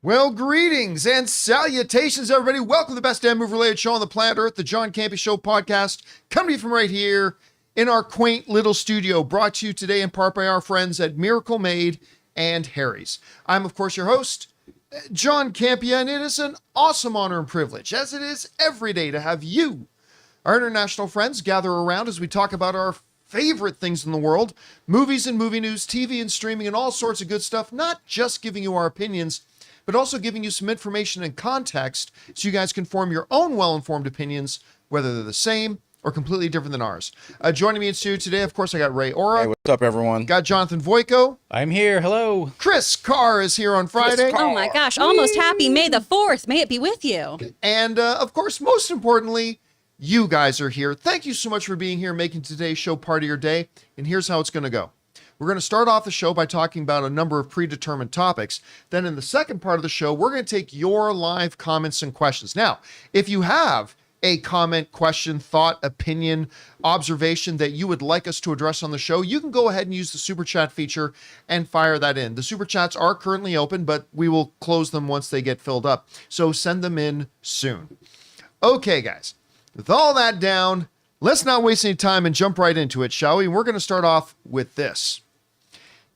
Well, greetings and salutations, everybody. Welcome to the best damn movie-related show on the planet Earth, the John Campea Show podcast, coming to you from right here in our quaint little studio, brought to you today in part by our friends at Miracle Made and Harry's. I'm, of course, your host, John Campea, and it is an awesome honor and privilege, as it is every day, to have you, our international friends, gather around as we talk about our favorite things in the world, movies and movie news, TV and streaming, and all sorts of good stuff, not just giving you our opinions, but also giving you some information and context so you guys can form your own well-informed opinions, whether they're the same or completely different than ours. Joining me in studio today, of course, I got Ray Ora. Hey, what's up, everyone? Got Jonathan Voico. I'm here. Hello. Chris Carr is here on Friday. Oh my gosh, almost happy May the 4th. May it be with you. And, of course, most importantly, you guys are here. Thank you so much for being here, making today's show part of your day. And here's how it's going to go. We're going to start off the show by talking about a number of predetermined topics. Then in the second part of the show, we're going to take your live comments and questions. Now, if you have a comment, question, thought, opinion, observation that you would like us to address on the show, you can go ahead and use the Super Chat feature and fire that in. The Super Chats are currently open, but we will close them once they get filled up. So send them in soon. Okay, guys, with all that down, let's not waste any time and jump right into it, shall we? We're going to start off with this.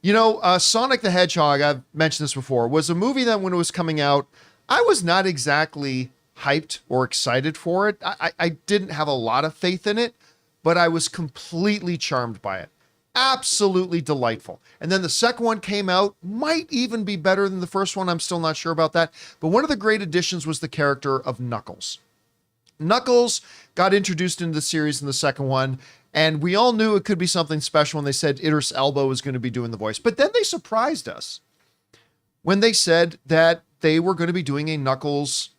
You know, Sonic the Hedgehog, I've mentioned this before, was a movie that when it was coming out, I was not exactly hyped or excited for it. I didn't have a lot of faith in it, but I was completely charmed by it. Absolutely delightful. And then the second one came out, might even be better than the first one. I'm still not sure about that. But one of the great additions was the character of Knuckles. Knuckles got introduced into the series in the second one, and we all knew it could be something special when they said Idris Elba was going to be doing the voice. But then they surprised us when they said that they were going to be doing a Knuckles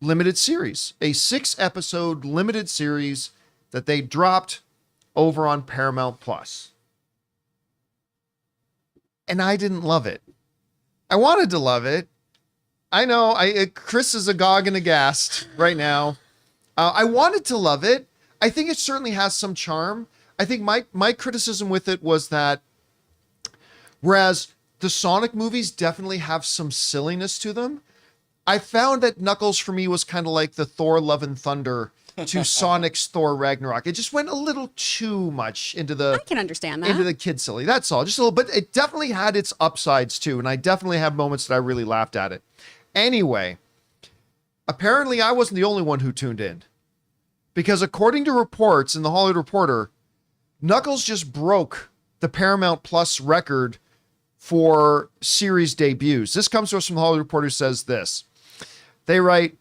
limited series, a 6-episode limited series that they dropped over on Paramount Plus. And I didn't love it. I wanted to love it. I know, Chris is agog and aghast right now. I wanted to love it. I think it certainly has some charm. I think my criticism with it was that whereas the Sonic movies definitely have some silliness to them, I found that Knuckles for me was kind of like the Thor Love and Thunder to Sonic's Thor Ragnarok. It just went a little too much into the... I can understand that. Into the kid silly. That's all. Just a little bit. It definitely had its upsides too. And I definitely had moments that I really laughed at it. Anyway, apparently I wasn't the only one who tuned in. Because according to reports in the Hollywood Reporter, Knuckles just broke the Paramount Plus record for series debuts. This comes to us from the Hollywood Reporter, who says this. They write,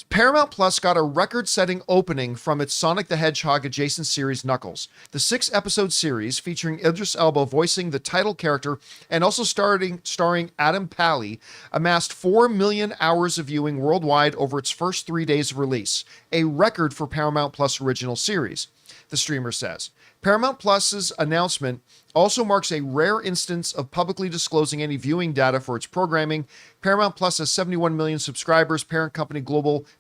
Paramount Plus got a record-setting opening from its Sonic the Hedgehog adjacent series Knuckles. The 6-episode series, featuring Idris Elba voicing the title character and also starring Adam Pally, amassed 4 million hours of viewing worldwide over its first 3 days of release, a record for Paramount Plus original series, the streamer says. Paramount Plus's announcement also marks a rare instance of publicly disclosing any viewing data for its programming. Paramount Plus has 71 million subscribers, parent company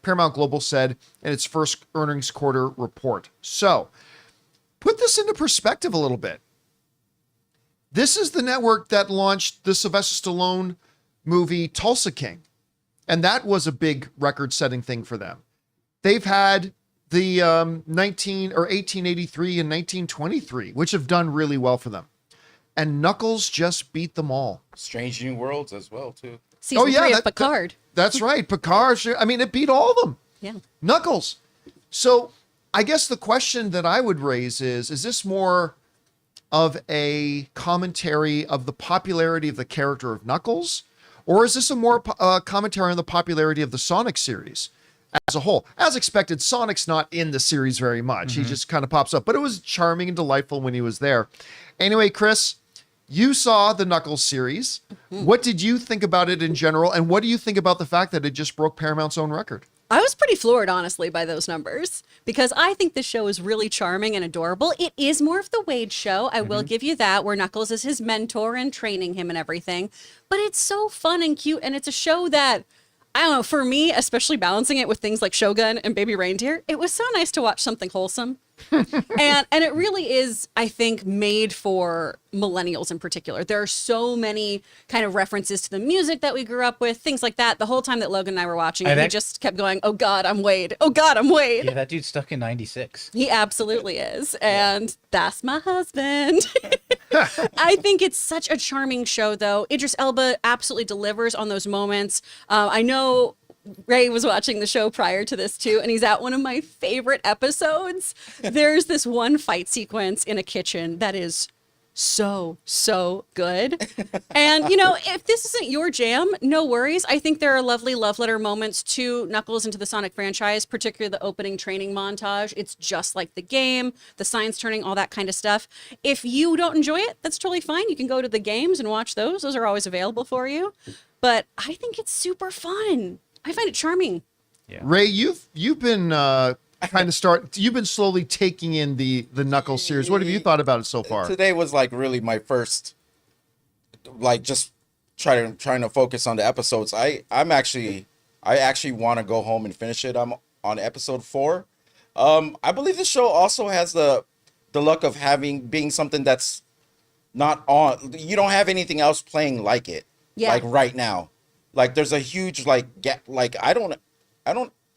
Paramount Global said in its first earnings quarter report. So, put this into perspective a little bit. This is the network that launched the Sylvester Stallone movie Tulsa King, and that was a big record-setting thing for them. They've had the 1883 and 1923, which have done really well for them. And Knuckles just beat them all. Strange New Worlds as well, too. Season 3 of Picard. That's right. Picard. I mean, it beat all of them. Yeah. Knuckles. So I guess the question that I would raise is this more of a commentary of the popularity of the character of Knuckles? Or is this a more commentary on the popularity of the Sonic series as a whole? As expected, Sonic's not in the series very much. He just kind of pops up, but it was charming and delightful when he was there. Anyway, Chris, you saw the Knuckles series. What did you think about it in general? And what do you think about the fact that it just broke Paramount's own record? I was pretty floored, honestly, by those numbers, because I think this show is really charming and adorable. It is more of the Wade show, I will give you that, where Knuckles is his mentor and training him and everything. But it's so fun and cute, and it's a show that I don't know, for me, especially balancing it with things like Shogun and Baby Reindeer, it was so nice to watch something wholesome. and it really is, I think, made for millennials in particular. There are so many kind of references to the music that we grew up with, things like that. The whole time that Logan and I were watching it, he just kept going, "Oh God, I'm Wade. Oh God, I'm Wade." Yeah, that dude's stuck in 96. He absolutely is. And that's my husband. I think it's such a charming show, though. Idris Elba absolutely delivers on those moments. I know Ray was watching the show prior to this too, and he's at one of my favorite episodes. There's this one fight sequence in a kitchen that is so good. And, you know, if this isn't your jam, no worries. I think there are lovely love letter moments to Knuckles and to the Sonic franchise, particularly the opening training montage. It's just like the game, the signs turning, all that kind of stuff. If you don't enjoy it, that's totally fine. You can go to the games and watch those. Those are always available for you. But I think it's super fun. I find it charming. Yeah. Ray, you've been you've been slowly taking in the Knuckles series. What have you thought about it so far? Today was like really my first, like just trying to focus on the episodes. I actually want to go home and finish it. I'm on episode 4. I believe the show also has the luck of being something that's not on. You don't have anything else playing like it. Yeah. Like right now. Like there's a huge gap. Like I don't.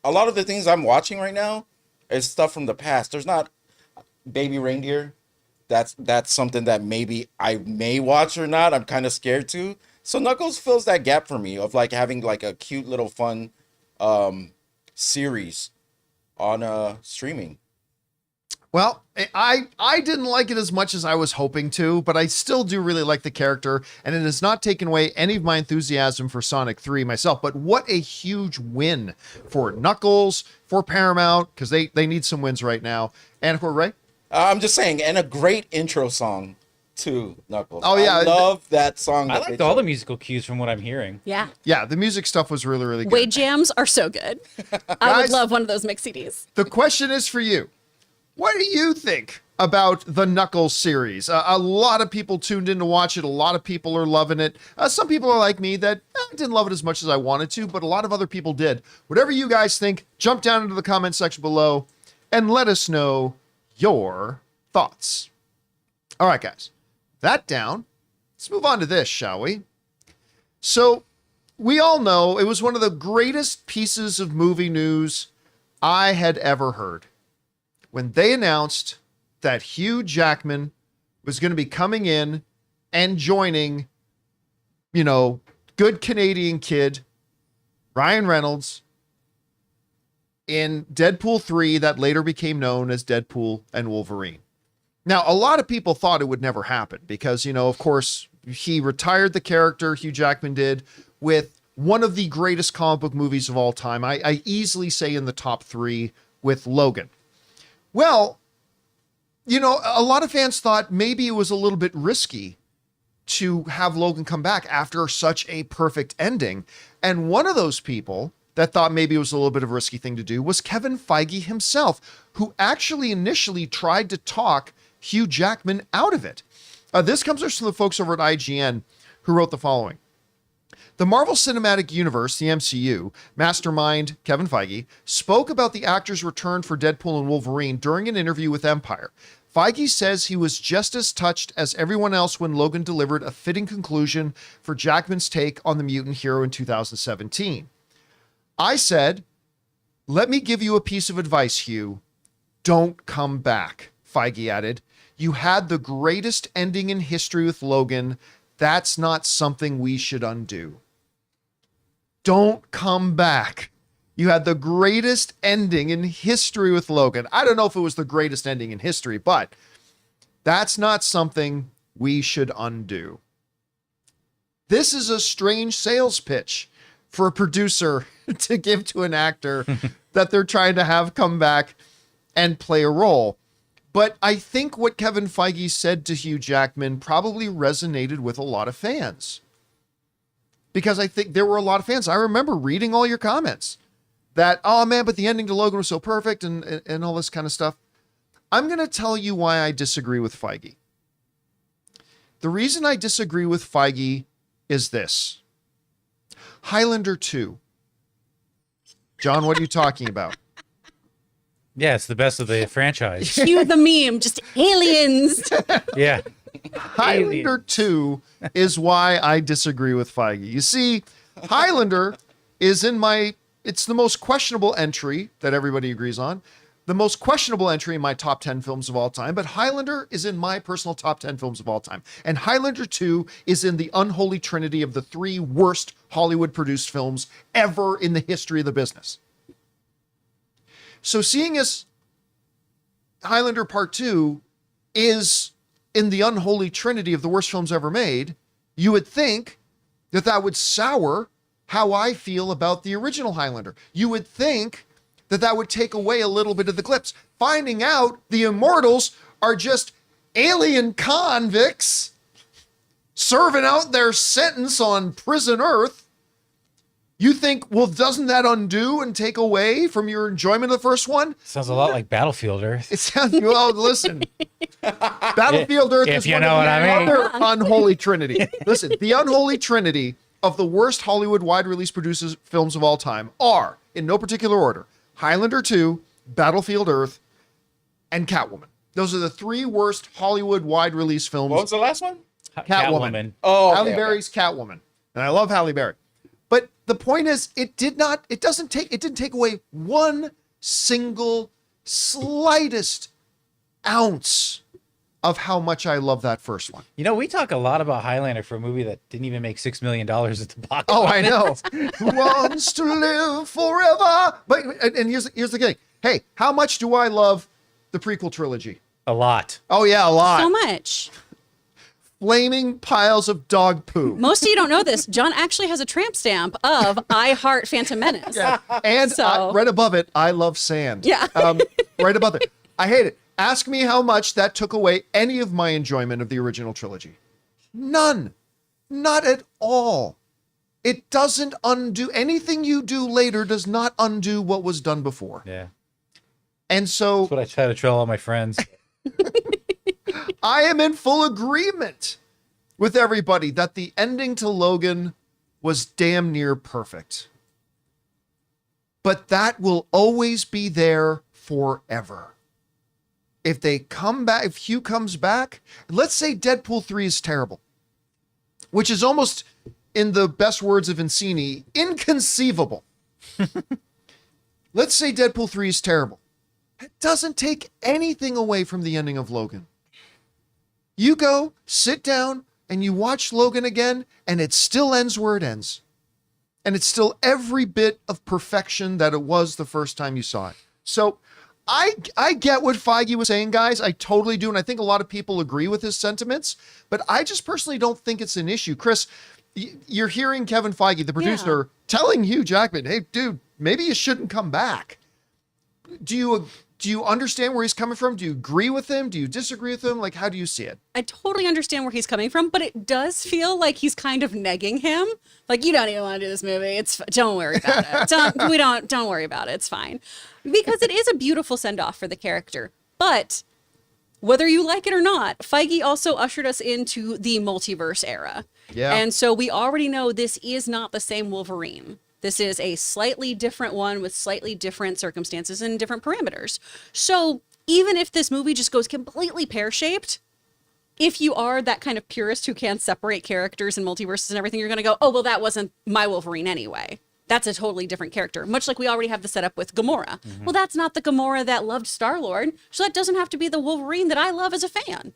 A lot of the things I'm watching right now is stuff from the past. There's not Baby Reindeer. That's something that maybe I may watch or not. I'm kind of scared to. So Knuckles fills that gap for me of like having like a cute little fun series on streaming. Well, I didn't like it as much as I was hoping to, but I still do really like the character, and it has not taken away any of my enthusiasm for Sonic 3 myself. But what a huge win for Knuckles, for Paramount, because they need some wins right now. And for Ray? I'm just saying, and a great intro song to Knuckles. Oh, yeah. I love that song. I liked all the musical cues from what I'm hearing. Yeah. Yeah, the music stuff was really, really good. Wade jams are so good. I Guys, would love one of those mix CDs. The question is for you. What do you think about the Knuckles series? A lot of people tuned in to watch it. A lot of people are loving it. Some people are like me that didn't love it as much as I wanted to, but a lot of other people did. Whatever you guys think, jump down into the comment section below and let us know your thoughts. All right, guys. That down. Let's move on to this, shall we? So, we all know it was one of the greatest pieces of movie news I had ever heard when they announced that Hugh Jackman was going to be coming in and joining, you know, good Canadian kid, Ryan Reynolds, in Deadpool 3 that later became known as Deadpool and Wolverine. Now, a lot of people thought it would never happen because, you know, of course, he retired the character, Hugh Jackman did, with one of the greatest comic book movies of all time. I easily say in the top 3 with Logan. Well, you know, a lot of fans thought maybe it was a little bit risky to have Logan come back after such a perfect ending. And one of those people that thought maybe it was a little bit of a risky thing to do was Kevin Feige himself, who actually initially tried to talk Hugh Jackman out of it. This comes from the folks over at IGN who wrote the following. The Marvel Cinematic Universe, the MCU, mastermind Kevin Feige, spoke about the actor's return for Deadpool and Wolverine during an interview with Empire. Feige says he was just as touched as everyone else when Logan delivered a fitting conclusion for Jackman's take on the mutant hero in 2017. I said, "Let me give you a piece of advice, Hugh. Don't come back," Feige added. "You had the greatest ending in history with Logan. That's not something we should undo." Don't come back. You had the greatest ending in history with Logan. I don't know if it was the greatest ending in history, but that's not something we should undo. This is a strange sales pitch for a producer to give to an actor that they're trying to have come back and play a role. But I think what Kevin Feige said to Hugh Jackman probably resonated with a lot of fans. Because I think there were a lot of fans. I remember reading all your comments that, oh man, but the ending to Logan was so perfect and all this kind of stuff. I'm going to tell you why I disagree with Feige. The reason I disagree with Feige is this. Highlander 2 John, what are you talking about? Yeah, it's the best of the franchise. Cue the meme, just aliens. Yeah. Highlander 2 is why I disagree with Feige. You see, Highlander is it's the most questionable entry that everybody agrees on. The most questionable entry in my top 10 films of all time, but Highlander is in my personal top 10 films of all time. And Highlander 2 is in the unholy trinity of the 3 worst Hollywood produced films ever in the history of the business. So seeing as Highlander Part 2 is in the unholy trinity of the worst films ever made, you would think that that would sour how I feel about the original Highlander. You would think that that would take away a little bit of the clips. Finding out the Immortals are just alien convicts serving out their sentence on prison Earth. You think, well, doesn't that undo and take away from your enjoyment of the first one? Sounds a lot like Battlefield Earth. It sounds, well, listen. Battlefield Earth If is you one know of the what I mean. other unholy trinity. Listen, the unholy trinity of the worst Hollywood wide release produced films of all time are, in no particular order, Highlander 2, Battlefield Earth, and Catwoman. Those are the 3 worst Hollywood wide release films. What was the last one? Catwoman. Oh, Halle Berry's Catwoman. And I love Halle Berry. But the point is, it didn't take away one single slightest ounce of how much I love that first one. You know, we talk a lot about Highlander for a movie that didn't even make $6 million at the box Oh, I office. know. Who wants to live forever? But and here's the thing. Hey, how much do I love the prequel trilogy? A lot. Oh yeah, a lot. So much. Flaming piles of dog poo. Most of you don't know this. John actually has a tramp stamp of I Heart Phantom Menace. Yeah. And So- right above it, I love sand. Yeah. Right above it. I hate it. Ask me how much that took away any of my enjoyment of the original trilogy. None. Not at all. It doesn't undo anything you do later does not undo what was done before. Yeah. And so That's what I try to tell all my friends. I am in full agreement with everybody that the ending to Logan was damn near perfect. But that will always be there forever. If they come back, if Hugh comes back, let's say Deadpool 3 is terrible, which is almost, in the best words of Vincini, inconceivable. Let's say Deadpool 3 is terrible. It doesn't take anything away from the ending of Logan. You go, sit down, and you watch Logan again, and it still ends where it ends. And it's still every bit of perfection that it was the first time you saw it. So I get what Feige was saying, guys. I totally do. And I think a lot of people agree with his sentiments. But I just personally don't think it's an issue. Chris, you're hearing Kevin Feige, the producer, telling Hugh Jackman, hey, dude, maybe you shouldn't come back. Do you understand where he's coming from? Do you agree with him? Do you disagree with him? Like, how do you see it? I totally understand where he's coming from, but it does feel like he's kind of negging him. Like, you don't even want to do this movie. Don't worry about it. Don't worry about it. It's fine. Because it is a beautiful send-off for the character. But whether you like it or not, Feige also ushered us into the multiverse era. Yeah. And so we already know this is not the same Wolverine. This is a slightly different one with slightly different circumstances and different parameters. So even if this movie just goes completely pear-shaped, if you are that kind of purist who can't separate characters and multiverses and everything, you're going to go, oh, well, that wasn't my Wolverine anyway. That's a totally different character, much like we already have the setup with Gamora. Mm-hmm. Well, that's not the Gamora that loved Star-Lord, so that doesn't have to be the Wolverine that I love as a fan.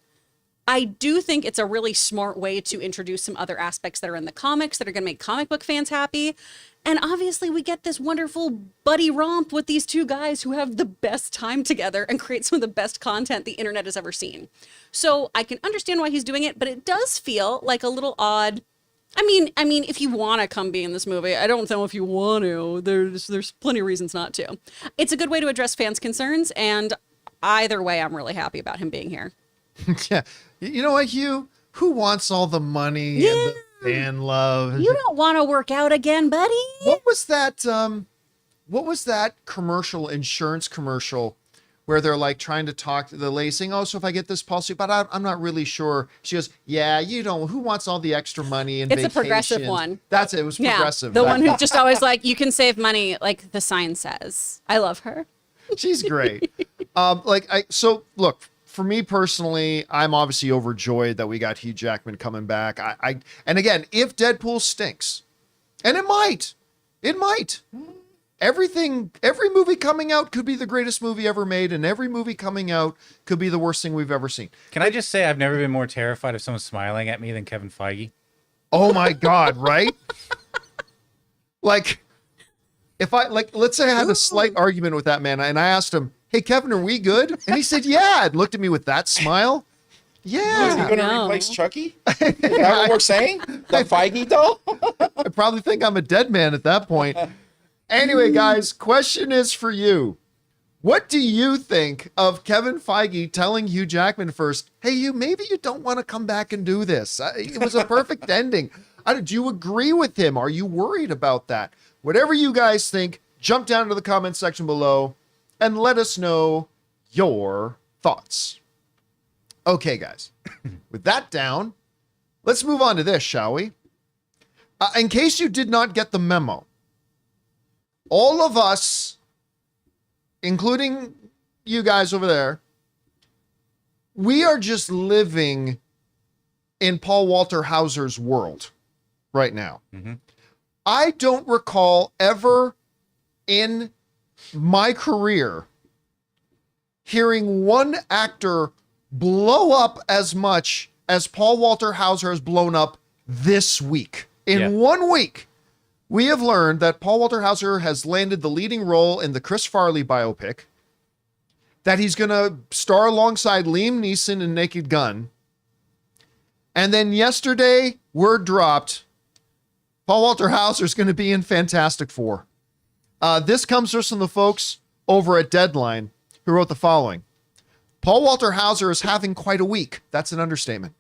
I do think it's a really smart way to introduce some other aspects that are in the comics that are going to make comic book fans happy. And obviously we get this wonderful buddy romp with these two guys who have the best time together and create some of the best content the internet has ever seen. So I can understand why he's doing it, but it does feel like a little odd. I mean, if you want to come be in this movie, I don't know if you want to. There's plenty of reasons not to. It's a good way to address fans' concerns, and either way, I'm really happy about him being here. Yeah. You know what, Hugh? Who wants all the money and the fan love? You don't want to work out again, buddy. What was that commercial, insurance commercial, where they're like trying to talk to the lady saying, oh, so if I get this policy, but I'm not really sure. She goes, yeah, you don't, who wants all the extra money and It's a vacations? progressive one. That's it. It was Yeah, progressive. the one who just always like, you can save money, like the sign says. I love her. She's great. So look, for me personally, I'm obviously overjoyed that we got Hugh Jackman coming back. And again, if Deadpool stinks, and it might, every movie coming out could be the greatest movie ever made, and every movie coming out could be the worst thing we've ever seen. Can I just say I've never been more terrified of someone smiling at me than Kevin Feige? Oh my God, right? Like, if let's say I had a slight argument with that man, and I asked him, hey, Kevin, are we good? And he said, yeah, and looked at me with that smile. Is he Yeah. going to No. replace Chucky? Is that what we're saying? The Feige doll? I probably think I'm a dead man at that point. Anyway, guys, question is for you. What do you think of Kevin Feige telling Hugh Jackman first, hey, Hugh, maybe you don't want to come back and do this? It was a perfect ending. Do you agree with him? Are you worried about that? Whatever you guys think, jump down to the comment section below and let us know your thoughts. Okay, guys, with that down, let's move on to this, shall we? In case you did not get the memo, all of us, including you guys over there, we are just living in Paul Walter Hauser's world right now. Mm-hmm. I don't recall ever in my career hearing one actor blow up as much as Paul Walter Hauser has blown up this week. In 1 week, we have learned that Paul Walter Hauser has landed the leading role in the Chris Farley biopic, that he's going to star alongside Liam Neeson in Naked Gun. And then yesterday, word dropped, Paul Walter Hauser is going to be in Fantastic Four. This comes from the folks over at Deadline who wrote the following. Paul Walter Hauser is having quite a week. That's an understatement.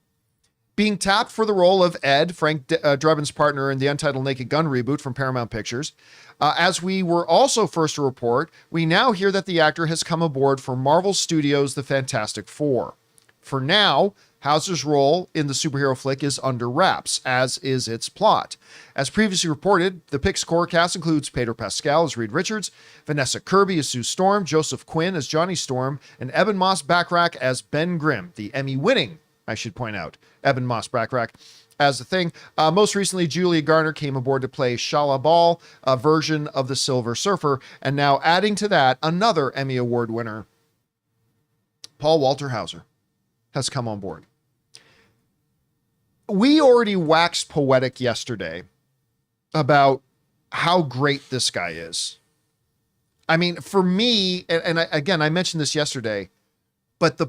Being tapped for the role of Ed, Frank Drebin's partner in the Untitled Naked Gun reboot from Paramount Pictures. As we were also first to report, we now hear that the actor has come aboard for Marvel Studios' The Fantastic Four. For now, Hauser's role in the superhero flick is under wraps, as is its plot. As previously reported, the Pic's core cast includes Pedro Pascal as Reed Richards, Vanessa Kirby as Sue Storm, Joseph Quinn as Johnny Storm, and Eben Moss-Backrack as Ben Grimm, the Emmy-winning, I should point out, Eben Moss-Backrack as the Thing. Most recently, Julia Garner came aboard to play Shala Ball, a version of the Silver Surfer, and now adding to that, another Emmy Award winner, Paul Walter Hauser, has come on board. We already waxed poetic yesterday about how great this guy is. I mean, for me, again, I mentioned this yesterday, but the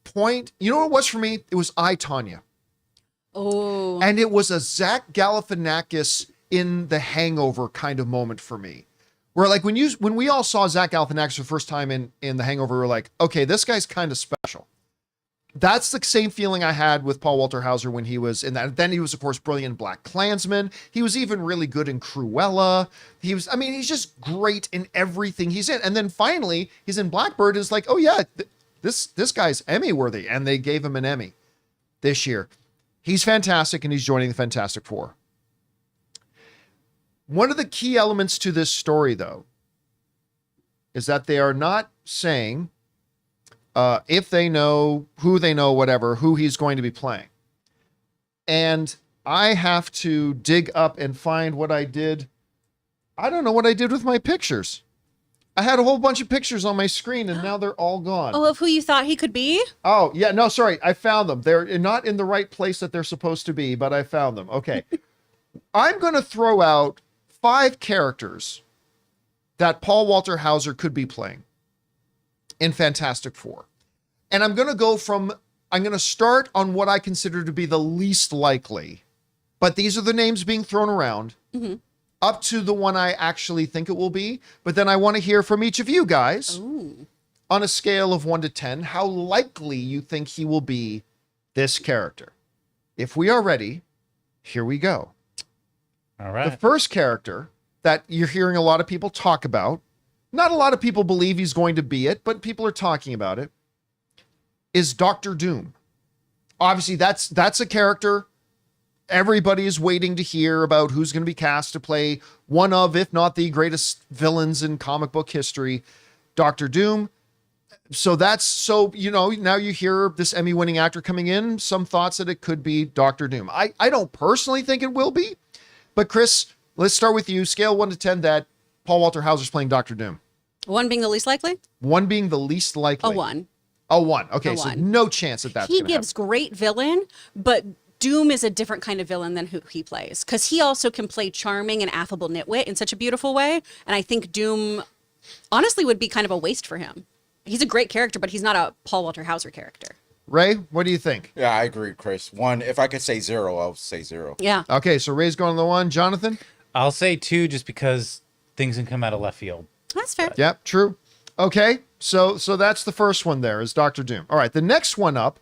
point, you know what it was for me? It was I, Tonya. Oh. And it was a Zach Galifianakis in The Hangover kind of moment for me. Where like when we all saw Zach Galifianakis for the first time in The Hangover, we were like, okay, this guy's kind of special. That's the same feeling I had with Paul Walter Hauser when he was in that. Then he was, of course, brilliant in Black Klansman. He was even really good in Cruella. He's just great in everything he's in. And then finally, he's in Blackbird. It's like, oh yeah, this guy's Emmy worthy. And they gave him an Emmy this year. He's fantastic, and he's joining the Fantastic Four. One of the key elements to this story, though, is that they are not saying if they know, who they know, whatever, who he's going to be playing. And I have to dig up and find what I did. I don't know what I did with my pictures. I had a whole bunch of pictures on my screen, and now they're all gone. Oh, of who you thought he could be? Oh, yeah. No, sorry. I found them. They're not in the right place that they're supposed to be, but I found them. Okay. I'm going to throw out 5 characters that Paul Walter Hauser could be playing in Fantastic Four. And I'm going to start on what I consider to be the least likely, but these are the names being thrown around, up to the one I actually think it will be. But then I want to hear from each of you guys on a scale of 1 to 10, how likely you think he will be this character. If we are ready, here we go. All right. The first character that you're hearing a lot of people talk about not a lot of people believe he's going to be it, but people are talking about it, is Doctor Doom. Obviously, that's a character everybody is waiting to hear about who's going to be cast to play one of, if not the greatest villains in comic book history, Doctor Doom. So now you hear this Emmy-winning actor coming in, some thoughts that it could be Doctor Doom. I don't personally think it will be, but Chris, let's start with you. Scale 1 to 10 that Paul Walter Hauser's playing Doctor Doom. 1 being the least likely? 1 being the least likely. A 1. A 1. Okay, A so 1. no chance that that's He going to happen. gives great villain, but Doom is a different kind of villain than who he plays, because he also can play charming and affable nitwit in such a beautiful way. And I think Doom honestly would be kind of a waste for him. He's a great character, but he's not a Paul Walter Hauser character. Ray, what do you think? Yeah, I agree, Chris. 1. If I could say 0, I'll say 0. Yeah. Okay, so Ray's going on the 1. Jonathan? I'll say 2 just because things can come out of left field. That's fair. Yep, true. Okay, so that's the first one there is Doctor Doom. All right, the next one up,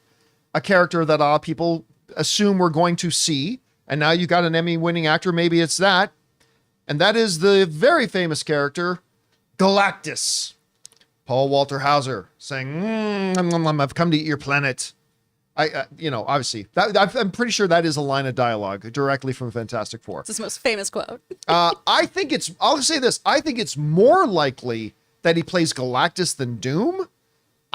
a character that people assume we're going to see, and now you got an Emmy-winning actor, maybe it's that, and that is the very famous character, Galactus. Paul Walter Hauser saying, I've come to eat your planet. Obviously, I'm pretty sure that is a line of dialogue directly from Fantastic Four. It's his most famous quote. I'll say this. I think it's more likely that he plays Galactus than Doom.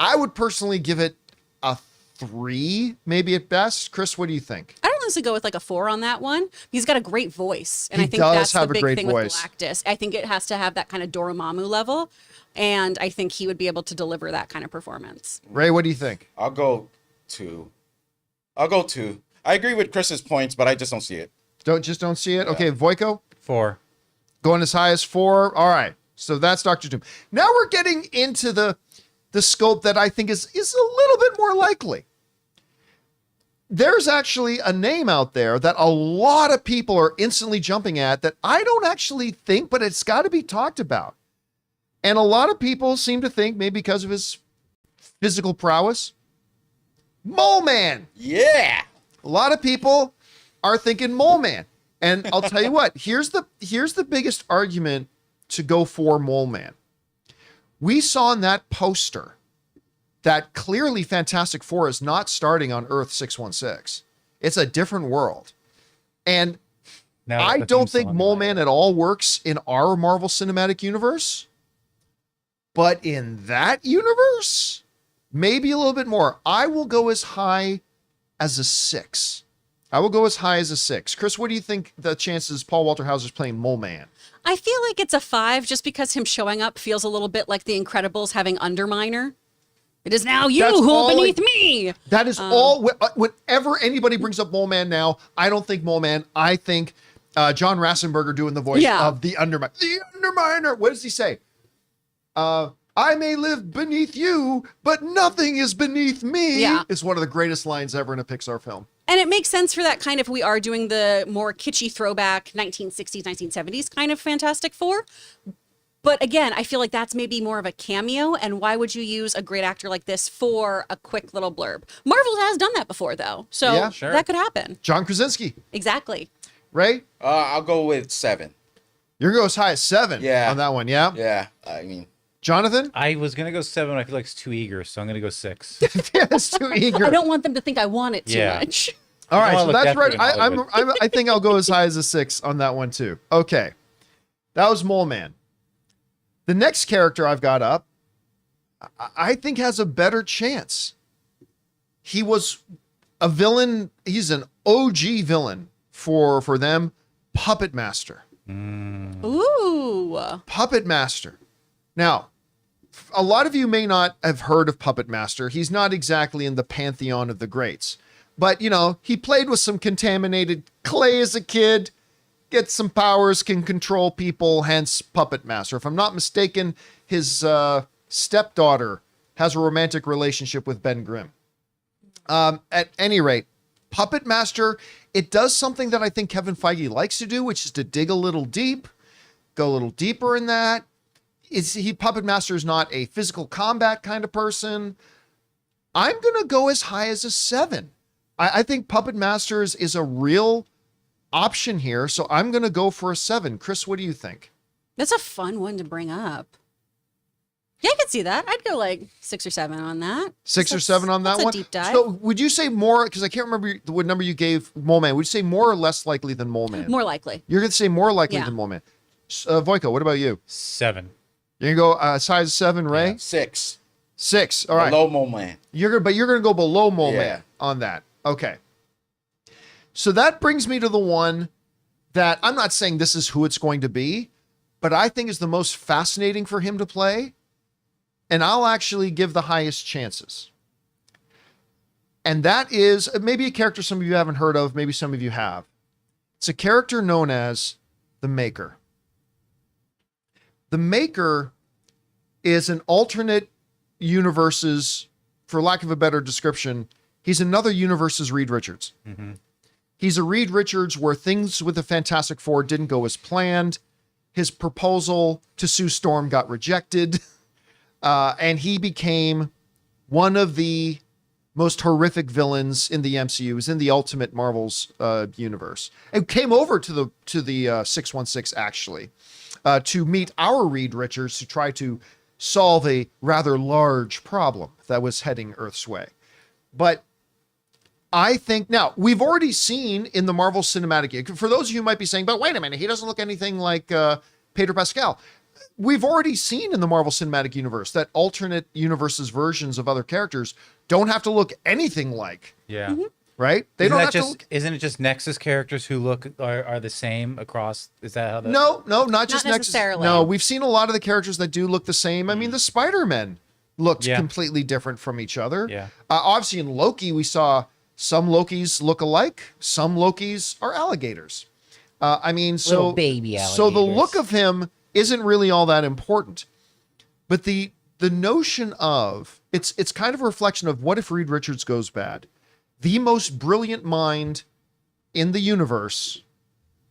I would personally give it a 3, maybe at best. Chris, what do you think? I don't honestly go with like a 4 on that one. He's got a great voice. And He I think does that's have the a big great thing voice. with Galactus. I think it has to have that kind of Dormammu level. And I think he would be able to deliver that kind of performance. Ray, what do you think? I'll go 2. I agree with Chris's points, but I just don't see it. Don't see it? Okay, Voiko? 4. Going as high as 4. All right. So that's Doctor Doom. Now we're getting into the scope that I think is a little bit more likely. There's actually a name out there that a lot of people are instantly jumping at that I don't actually think, but it's got to be talked about. And a lot of people seem to think, maybe because of his physical prowess, Mole Man. Yeah. A lot of people are thinking Mole Man. And I'll tell you what, here's the biggest argument to go for Mole Man. We saw in that poster that clearly Fantastic Four is not starting on Earth 616. It's a different world. And Now I the don't theme think song Mole in my Man head. at all works in our Marvel Cinematic Universe. But in that universe, maybe a little bit more. I will go as high as a 6. Chris, what do you think the chances Paul Walter Hauser's playing Mole Man? I feel like it's a 5 just because him showing up feels a little bit like The Incredibles having Underminer. It is now you That's who all are beneath me. That is all. Whenever anybody brings up Mole Man now, I don't think Mole Man. I think John Rassenberger doing the voice Yeah. of the Underminer. The Underminer. What does he say? I may live beneath you, but nothing is beneath me. Yeah. Is one of the greatest lines ever in a Pixar film. And it makes sense for that kind of, we are doing the more kitschy throwback 1960s, 1970s kind of Fantastic Four. But again, I feel like that's maybe more of a cameo. And why would you use a great actor like this for a quick little blurb? Marvel has done that before, though. So Yeah, sure. that could happen. John Krasinski. Exactly. Ray, I'll go with 7. you're going to go as high as 7 Yeah. on that one, yeah? Yeah. I mean, Jonathan? I was going to go 7. I feel like it's too eager, so I'm going to go 6. Yeah, it's too eager. I don't want them to think I want it too Yeah. much. All right, I so look that's desperate right. in Hollywood. I think I'll go as high as a 6 on that one too. Okay, that was Mole Man. The next character I've got up, I think has a better chance. He was a villain. He's an OG villain for them. Puppet Master. Ooh. Puppet Master. Now, a lot of you may not have heard of Puppet Master. He's not exactly in the pantheon of the greats. But, he played with some contaminated clay as a kid, gets some powers, can control people, hence Puppet Master. If I'm not mistaken, his stepdaughter has a romantic relationship with Ben Grimm. At any rate, Puppet Master, it does something that I think Kevin Feige likes to do, which is to dig a little deep, go a little deeper in that. Puppet Master is not a physical combat kind of person. I'm going to go as high as a 7. I think Puppet Masters is a real option here, so I'm going to go for a 7. Chris, what do you think? That's a fun one to bring up. Yeah, I could see that. I'd go like 6 or 7 on that. 6 or 7 on that that's one. a deep dive. So would you say more? Because I can't remember what number you gave Mole Man. Would you say more or less likely than Mole Man? More likely. You're going to say more likely Yeah. than Mole Man. Voiko, what about you? 7. You're going to go size 7, Ray? Yeah. 6. 6. All right. Below Mole Man. But you're going to go below Mole Yeah. Man on that. Okay. So that brings me to the one that I'm not saying this is who it's going to be, but I think is the most fascinating for him to play. And I'll actually give the highest chances. And that is maybe a character some of you haven't heard of, maybe some of you have. It's a character known as the Maker. The Maker is an alternate universe's, for lack of a better description, he's another universe's Reed Richards. Mm-hmm. He's a Reed Richards where things with the Fantastic Four didn't go as planned. His proposal to Sue Storm got rejected. And he became one of the most horrific villains in the MCU. He was in the Ultimate Marvel's universe. And came over to the 616 actually to meet our Reed Richards to try to solve a rather large problem that was heading Earth's way. But I think now we've already seen in the Marvel Cinematic, for those of you who might be saying, but wait a minute, he doesn't look anything like Pedro Pascal. We've already seen in the Marvel Cinematic Universe that alternate universes versions of other characters don't have to look anything like, Yeah. right? They Isn't don't that have to just look. isn't it just Nexus characters who are the same across? Is that how the No, not just Nexus. necessarily. No, we've seen a lot of the characters that do look the same. I mean, the Spider-Men looked Yeah. completely different from each other. Yeah. Obviously, in Loki, we saw some Lokis look alike. Some Lokis are alligators. I mean, so Little baby So the alligators. look of him isn't really all that important, but the notion of it's kind of a reflection of what if Reed Richards goes bad, the most brilliant mind in the universe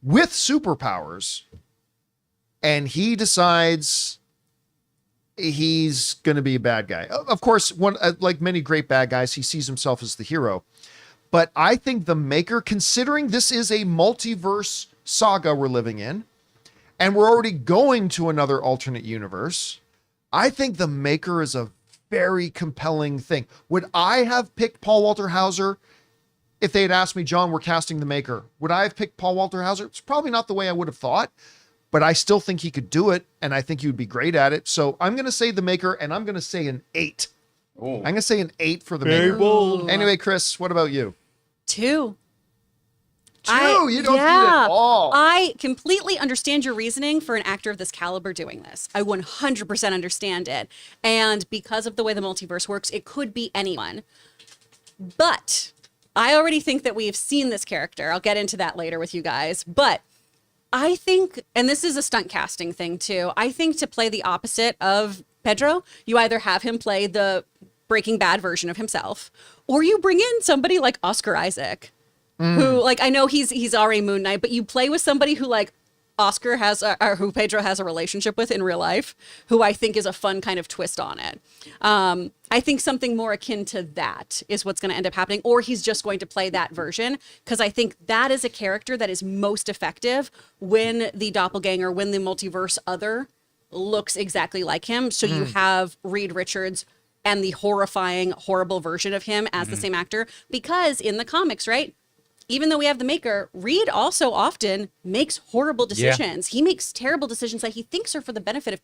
with superpowers, and he decides he's going to be a bad guy. Of course, like many great bad guys, he sees himself as the hero. But I think the Maker, considering this is a multiverse saga we're living in, and we're already going to another alternate universe, I think the Maker is a very compelling thing. Would I have picked Paul Walter Hauser if they had asked me, John, we're casting the Maker? Would I have picked Paul Walter Hauser? It's probably not the way I would have thought, but I still think he could do it, and I think he would be great at it. So I'm going to say the Maker, and I'm going to say an 8. Ooh. I'm going to say an 8 for the Very Maker. bold. Anyway, Chris, what about you? 2. 2? You don't see it at all. I completely understand your reasoning for an actor of this caliber doing this. I 100% understand it. And because of the way the multiverse works, it could be anyone. But I already think that we've seen this character. I'll get into that later with you guys. But I think, and this is a stunt casting thing too, I think to play the opposite of Pedro, you either have him play the Breaking Bad version of himself, or you bring in somebody like Oscar Isaac, who, like, I know he's already Moon Knight, but you play with somebody who, like, Oscar has, or who Pedro has a relationship with in real life, who I think is a fun kind of twist on it. I think something more akin to that is what's going to end up happening, or he's just going to play that version, because I think that is a character that is most effective when the doppelganger, when the multiverse other looks exactly like him. So you have Reed Richards and the horrifying, horrible version of him as the same actor, because in the comics, right? Even though we have the Maker, Reed also often makes horrible decisions. He makes terrible decisions that he thinks are for the benefit of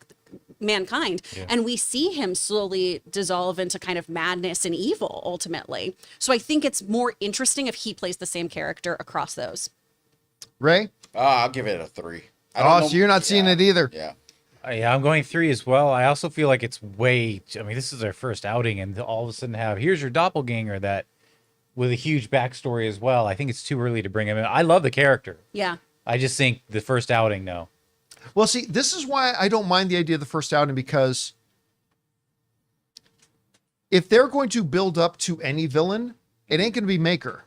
mankind. Yeah. And we see him slowly dissolve into kind of madness and evil ultimately. So I think it's more interesting if he plays the same character across those. Ray? I'll give it a 3. I Oh, don't so you're not seeing it either. Yeah. Yeah, I'm going 3 as well. I also feel like it's way. I mean, this is their first outing, and all of a sudden here's your doppelganger that with a huge backstory as well. I think it's too early to bring him in. I love the character. Yeah. I just think the first outing, no. Well, see, this is why I don't mind the idea of the first outing, because if they're going to build up to any villain, it ain't going to be Maker.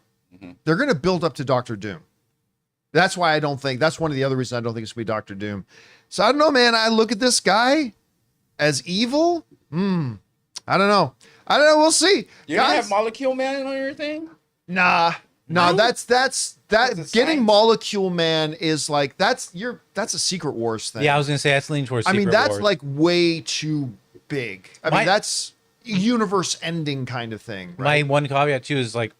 They're going to build up to Doctor Doom. That's why I don't think, that's one of the other reasons I don't think it's going to be Doctor Doom. So I don't know, man. I look at this guy as evil. I don't know. We'll see. You don't Guys, have Molecule Man on your thing? Nah, that's That's getting a science. Molecule Man is like, that's a Secret Wars thing. Yeah, I was gonna say that's leaning towards. I mean, Secret that's Wars. like way too big. I mean, that's universe ending kind of thing. Right? My one caveat too is like,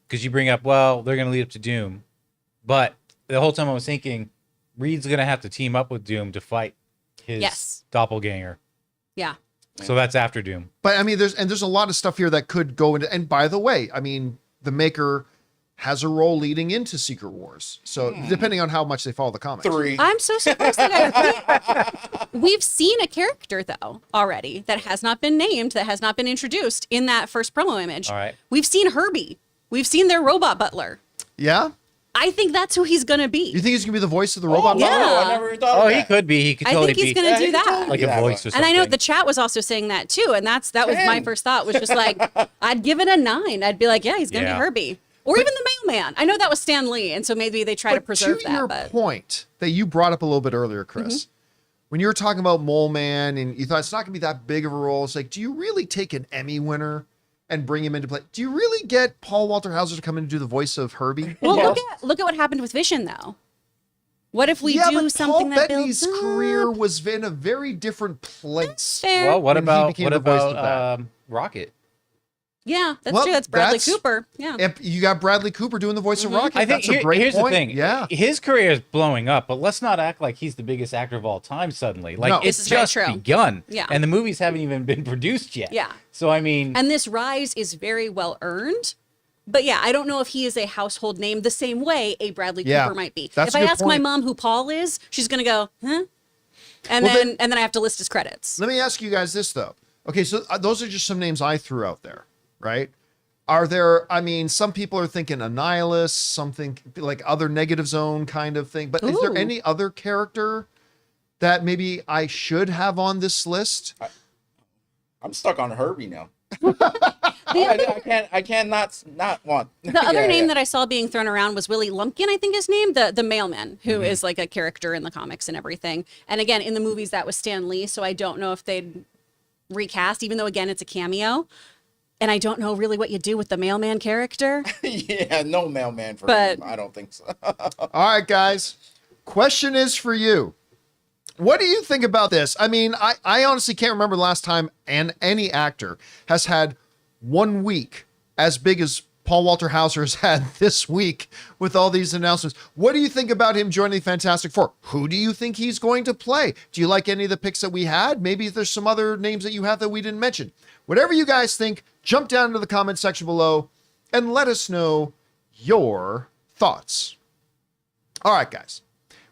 because you bring up, well, they're going to lead up to Doom, but the whole time I was thinking, Reed's going to have to team up with Doom to fight his doppelganger. Yeah. So that's after Doom. But I mean, there's a lot of stuff here that could go into. And by the way, I mean, the maker has a role leading into Secret Wars. So depending on how much they follow the comics. 3. I'm so surprised that we've seen a character though already that has not been named, that has not been introduced in that first promo image. All right. We've seen Herbie. We've seen their robot butler. Yeah. I think that's who he's gonna be. You think he's gonna be the voice of the robot? yeah. butler? I never even thought of Oh, that. he could be. He could I totally think he's be gonna do he that. totally- like Yeah, a voice or And something. I know the chat was also saying that too, and that was my 10. first thought was just like I'd give it a 9. I'd be like, yeah, he's gonna Yeah. be Herbie, or even the mailman. I know that was Stan Lee, and so maybe they try to But preserve to your that. But point that you brought up a little bit earlier, Chris, when you were talking about Mole Man and you thought it's not gonna be that big of a role, it's like, do you really take an Emmy winner and bring him into play? Do you really get Paul Walter Hauser to come in and do the voice of Herbie? well, look at what happened with Vision though. What if we do but something Paul that Bettany's builds up? career was in a very different place. Fair. Well, what when he about became the voice of that. Rocket? Yeah, that's Well, true. That's Bradley that's- Cooper. Yeah. If you got Bradley Cooper doing the voice of Rocket. I think That's a great here's point. the thing. Yeah. His career is blowing up, but let's not act like he's the biggest actor of all time suddenly. Like, No. it's This is very just true. begun. Yeah. And the movies haven't even been produced yet. Yeah. So, I mean, And this rise is very well earned. But yeah, I don't know if he is a household name the same way a Bradley Yeah, Cooper might be. that's If a I good ask my point. mom who Paul is, she's gonna go, huh? And Well, then I have to list his credits. Let me ask you guys this, though. Okay, so those are just some names I threw out there, right? Are there, I mean, some people are thinking Annihilus, something like other Negative Zone kind of thing. But is there Ooh. any other character that maybe I should have on this list? I'm stuck on Herbie now. I can't not want. The other name that I saw being thrown around was Willie Lumpkin, I think his name, the mailman, who Mm-hmm. is like a character in the comics and everything. And again, in the movies, that was Stan Lee, so I don't know if they'd recast, even though, again, it's a cameo. And I don't know really what you do with the mailman character. Yeah, no mailman for But- him. I don't think so. All right, guys. Question is for you. What do you think about this? I mean, I honestly can't remember the last time any actor has had 1 week as big as Paul Walter Hauser has had this week with all these announcements. What do you think about him joining the Fantastic Four? Who do you think he's going to play? Do you like any of the picks that we had? Maybe there's some other names that you have that we didn't mention. Whatever you guys think, jump down into the comment section below and let us know your thoughts. All right, guys.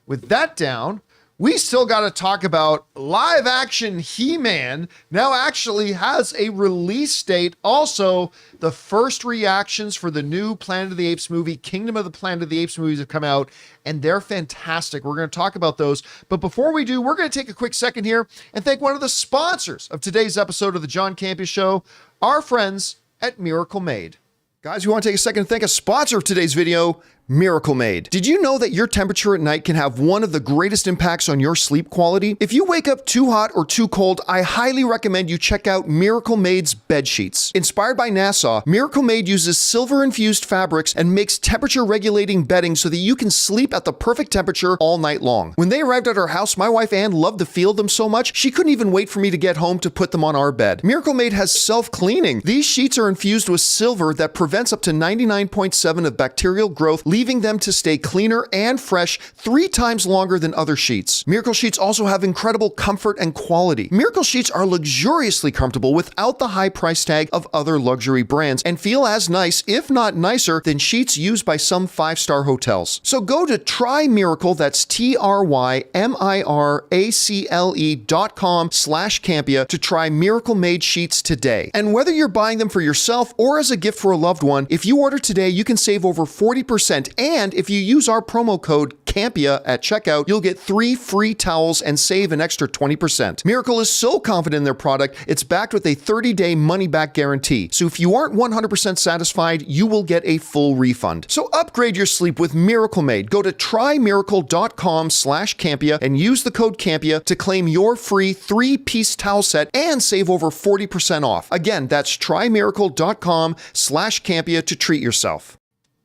With that down, we still got to talk about live action He-Man now actually has a release date. Also, the first reactions for the new Planet of the Apes movie, Kingdom of the Planet of the Apes movies have come out, and they're fantastic. We're going to talk about those. But before we do, we're going to take a quick second here and thank one of the sponsors of today's episode of the John Campea Show, our friends at Miracle Made. Guys, we want to take a second to thank a sponsor of today's video, Miracle Made. Did you know that your temperature at night can have one of the greatest impacts on your sleep quality? If you wake up too hot or too cold, I highly recommend you check out Miracle Made's bed sheets. Inspired by NASA, Miracle Made uses silver-infused fabrics and makes temperature-regulating bedding so that you can sleep at the perfect temperature all night long. When they arrived at our house, my wife Ann loved the feel of them so much, she couldn't even wait for me to get home to put them on our bed. Miracle Made has self-cleaning. These sheets are infused with silver that prevents up to 99.7% of bacterial growth, leaving them to stay cleaner and fresh 3 times longer than other sheets. Miracle Sheets also have incredible comfort and quality. Miracle Sheets are luxuriously comfortable without the high price tag of other luxury brands and feel as nice, if not nicer, than sheets used by some 5-star hotels. So go to TryMiracle, that's TryMiracle.com/Campea to try Miracle Made sheets today. And whether you're buying them for yourself or as a gift for a loved one, if you order today, you can save over 40%. And if you use our promo code Campea at checkout, you'll get 3 free towels and save an extra 20%. Miracle is so confident in their product, it's backed with a 30-day money-back guarantee. So if you aren't 100% satisfied, you will get a full refund. So upgrade your sleep with Miracle Made. Go to TryMiracle.com/Campea and use the code Campea to claim your free 3-piece towel set and save over 40% off. Again, that's TryMiracle.com/Campea to treat yourself.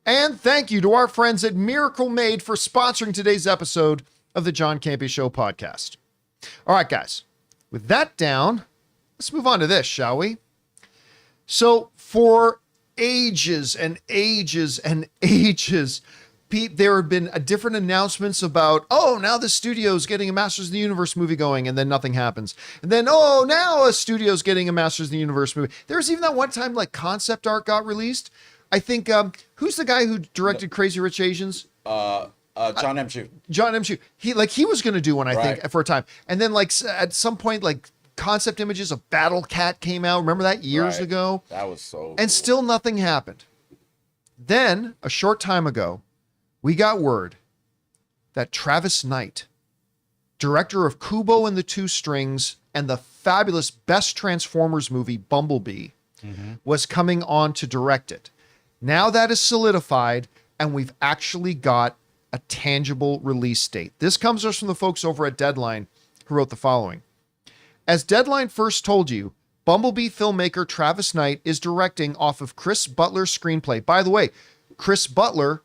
And thank you to our friends at Miracle Made for sponsoring today's episode of the John Campea Show podcast. All right, guys, with that down, let's move on to this, shall we? So for ages and ages and ages, Pete, there have been different announcements about, oh, now the studio's getting a Masters of the Universe movie going, and then nothing happens. And then, oh, now a studio's getting a Masters of the Universe movie. There was even that one time, like, concept art got released. I think, who's the guy who directed Crazy Rich Asians? John M. Chu. John M. Chu. He was going to do one, I think, Right. for a time. And then, like, at some point, like, concept images of Battle Cat came out. Remember that years Right. ago? That was so And cool. still nothing happened. Then, a short time ago, we got word that Travis Knight, director of Kubo and the Two Strings and the fabulous Best Transformers movie Bumblebee, was coming on to direct it. Now that is solidified, and we've actually got a tangible release date. This comes to us from the folks over at Deadline, who wrote the following. As Deadline first told you, Bumblebee filmmaker Travis Knight is directing off of Chris Butler's screenplay. By the way, Chris Butler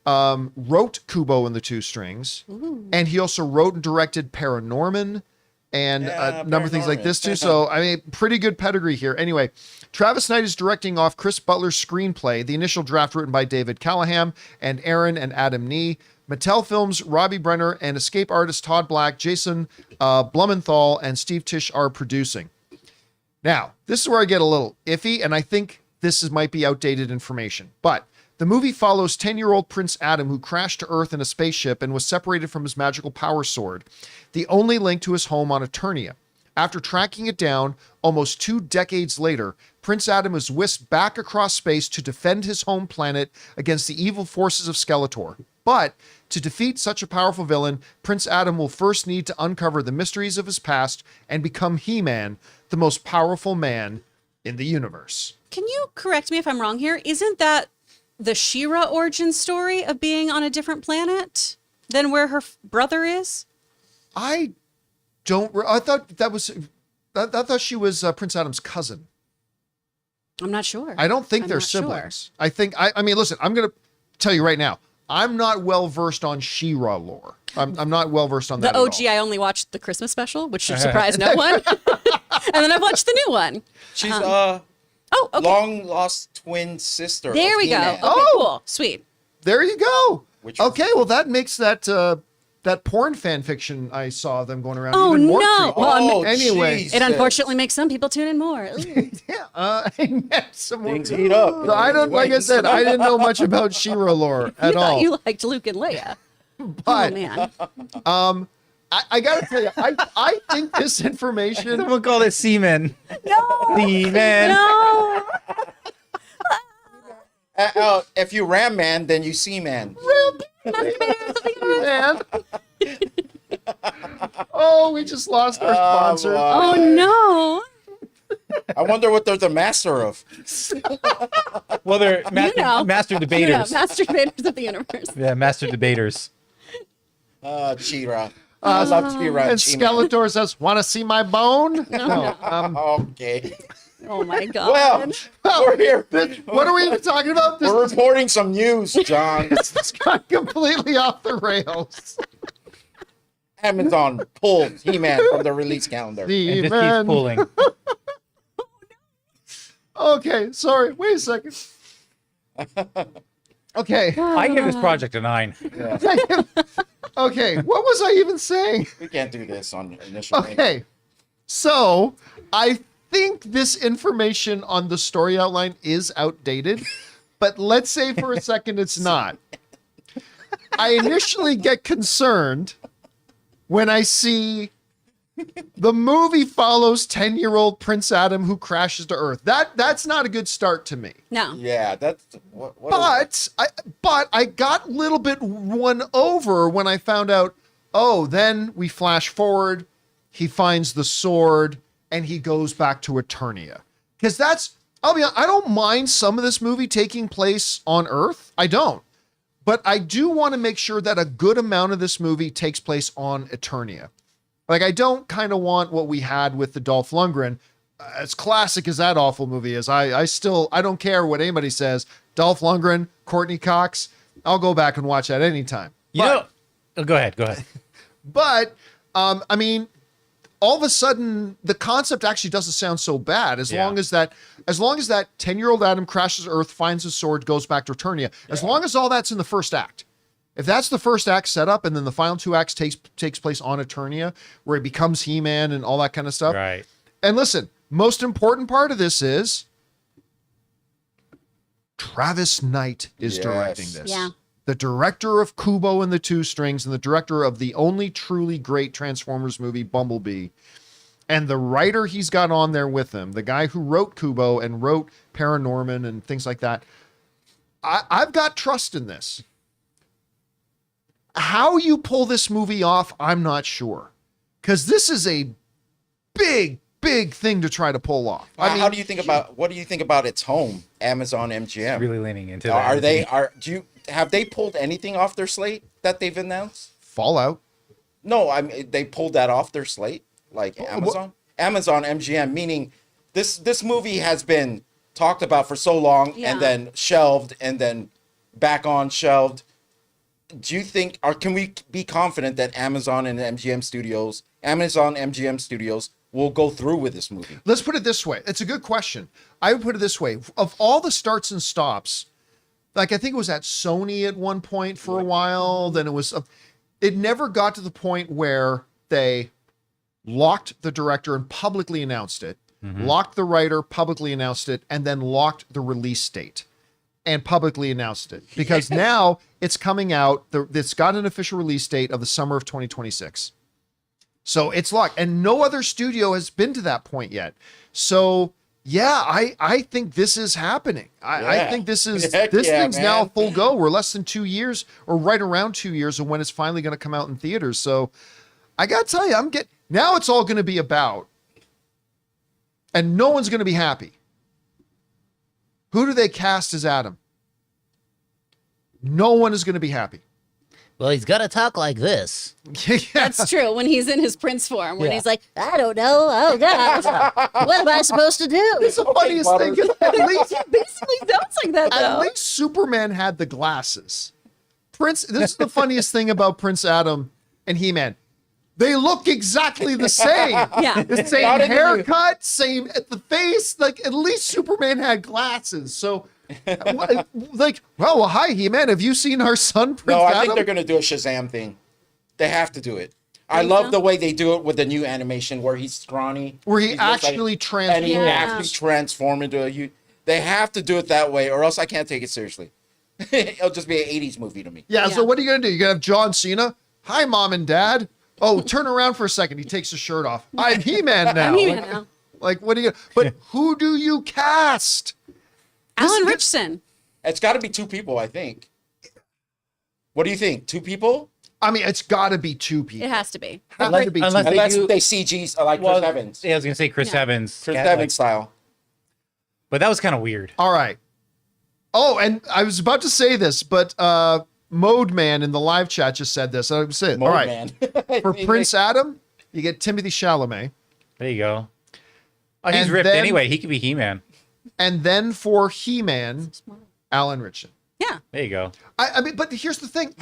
wrote Kubo and the Two Strings, and he also wrote and directed Paranorman and a number of things like this too. So, I mean, pretty good pedigree here. Anyway, Travis Knight is directing off Chris Butler's screenplay, the initial draft written by David Callahan and Aaron and Adam Nee. Mattel Films, Robbie Brenner, and escape artist Todd Black, Jason Blumenthal, and Steve Tisch are producing. Now, this is where I get a little iffy, and I think might be outdated information. But the movie follows 10-year-old Prince Adam, who crashed to Earth in a spaceship and was separated from his magical power sword, the only link to his home on Eternia. After tracking it down, almost 2 decades later, Prince Adam is whisked back across space to defend his home planet against the evil forces of Skeletor. But to defeat such a powerful villain, Prince Adam will first need to uncover the mysteries of his past and become He-Man, the most powerful man in the universe. Can you correct me if I'm wrong here? Isn't that the She-Ra origin story of being on a different planet than where her brother is? I thought I thought she was Prince Adam's cousin. I'm not sure. I don't think I'm they're not sure. siblings. I mean, listen, I'm going to tell you right now, I'm not well versed on She-Ra lore. I'm not well versed on that The at OG, all. I only watched the Christmas special, which should surprise no one. And then I've watched the new one. She's Oh, okay. long lost twin sister. There of we go. He-Man. Okay, Oh. cool. Sweet. There you go. Which was- Okay, well that makes that porn fan fiction I saw them going around Oh, even more no. creepy. Well, anyway. Jesus. It unfortunately makes some people tune in more. Ooh. Yeah, I met someone. Things heat up. I don't, like I said, I didn't know much about She-Ra lore You at thought all. you liked Luke and Leia. But Oh, man. I gotta tell you, I think this information. Someone called it Seaman. No. Seaman. No. If you Ram Man, then you see Man. Man. Oh, we just lost our sponsor. wow. Oh, no. I wonder what they're the master of. Well, they're know. master Yeah, debaters. Master Debaters of the Universe. Yeah, master debaters. Chi-Ra. I love Chi-Ra. And Chi-Man. Skeletor says, "Want to see my bone?" No. Okay. Oh, my God. Well, we're here. What are we even talking about? This We're reporting some news, John. has gone completely off the rails. Amazon pulled He-Man from the release calendar. And just keeps He-Man. pulling. Okay, sorry. Wait a second. Okay. I give this project a 9. Okay. What was I even saying? We can't do this on initial. Okay. So I think this information on the story outline is outdated, but let's say for a second it's not. I initially get concerned when I see the movie follows 10-year-old Prince Adam who crashes to Earth. That's not a good start to me. No. Yeah, that's what is But I got a little bit won over when I found out, oh, then we flash forward, he finds the sword, and he goes back to Eternia. Because I'll be honest, I don't mind some of this movie taking place on Earth. I don't. But I do want to make sure that a good amount of this movie takes place on Eternia. Like, I don't kind of want what we had with the Dolph Lundgren. As classic as that awful movie is, I don't care what anybody says. Dolph Lundgren, Courtney Cox, I'll go back and watch that anytime. You know, oh, go ahead. But, I mean, all of a sudden the concept actually doesn't sound so bad as long as that 10-year-old Adam crashes Earth, finds his sword, goes back to Eternia. As long as all that's in the first act. If that's the first act set up and then the final 2 acts takes place on Eternia, where he becomes He-Man and all that kind of stuff. Right. And listen, most important part of this is Travis Knight is directing this. Yeah. The director of Kubo and the Two Strings and the director of the only truly great Transformers movie, Bumblebee. And the writer he's got on there with him, the guy who wrote Kubo and wrote Paranorman and things like that. I've got trust in this. How you pull this movie off, I'm not sure. Because this is a big thing to try to pull off. I mean, what do you think about its home, Amazon MGM? Really leaning into that. Have they pulled anything off their slate that they've announced? Fallout. No, I mean they pulled that off their slate, like Amazon. Amazon MGM, meaning this movie has been talked about for so long and then shelved and then back on shelved. Do you think, or can we be confident that Amazon MGM Studios will go through with this movie? Let's put it this way. It's a good question. I would put it this way. Of all the starts and stops, like I think it was at Sony at one point for a while, then it never got to the point where they locked the director and publicly announced it, locked the writer, publicly announced it, and then locked the release date and publicly announced it. Because now it's coming out, it's got an official release date of the summer of 2026. So it's locked. And no other studio has been to that point yet. So yeah, I think this is happening. I think this thing's now full go. We're less than 2 years or right around 2 years of when it's finally going to come out in theaters. So I got to tell you, now it's all going to be about, and no one's going to be happy. Who do they cast as Adam? No one is going to be happy. Well, he's got to talk like this. That's true. When he's in his Prince form, when he's like, I don't know. Oh, gosh. What am I supposed to do? It's the funniest thing. At least, He basically sounds like that, at though. least Superman had the glasses. This is the funniest thing about Prince Adam and He-Man. They look exactly the same. Yeah. The same haircut, same at the face. Like, at least Superman had glasses. So, like, well, hi, He-Man. Have you seen our son, Prince No, I Adam? think they're going to do a Shazam thing. They have to do it. I love the way they do it with the new animation where he's scrawny. Where he actually transforms. And he actually transforms into a... They have to do it that way or else I can't take it seriously. It'll just be an 80s movie to me. Yeah, so what are you going to do? You're going to have John Cena? Hi, Mom and Dad. Oh, turn around for a second. He takes his shirt off. I'm He-Man now. I'm He-Man now. Like, what are you... But who do you cast? Alan Richardson. It's got to be 2 people, I think. What do you think? 2 people? I mean, it's got to be 2 people. It has to be. Has to be 2 unless people. Unless they CG's like Chris Evans. Yeah, I was gonna say Chris Evans. Chris Evans style. But that was kind of weird. All right. Oh, and I was about to say this, but Mode Man in the live chat just said this. I would say it. All right. Man. For Prince Adam, you get Timothy Chalamet. There you go. Oh, he's And ripped then- anyway. He could be He-Man. And then for He-Man, Alan Richardson. Yeah. There you go. I mean, but here's the thing.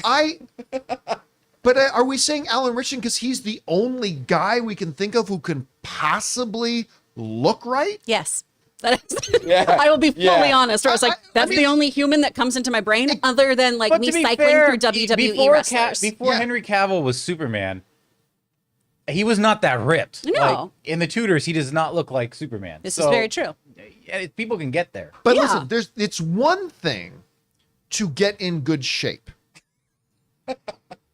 But are we saying Alan Richardson because he's the only guy we can think of who can possibly look right? Yes. That is, Yeah. I will be fully Yeah. honest. Where I was like, that's mean- the only human that comes into my brain other than like But me to be cycling fair, through WWE before wrestlers. before Yeah. Henry Cavill was Superman, he was not that ripped. No. Like, in the Tudors, he does not look like Superman. This is very true. Yeah, people can get there. But Yeah. listen, it's one thing to get in good shape.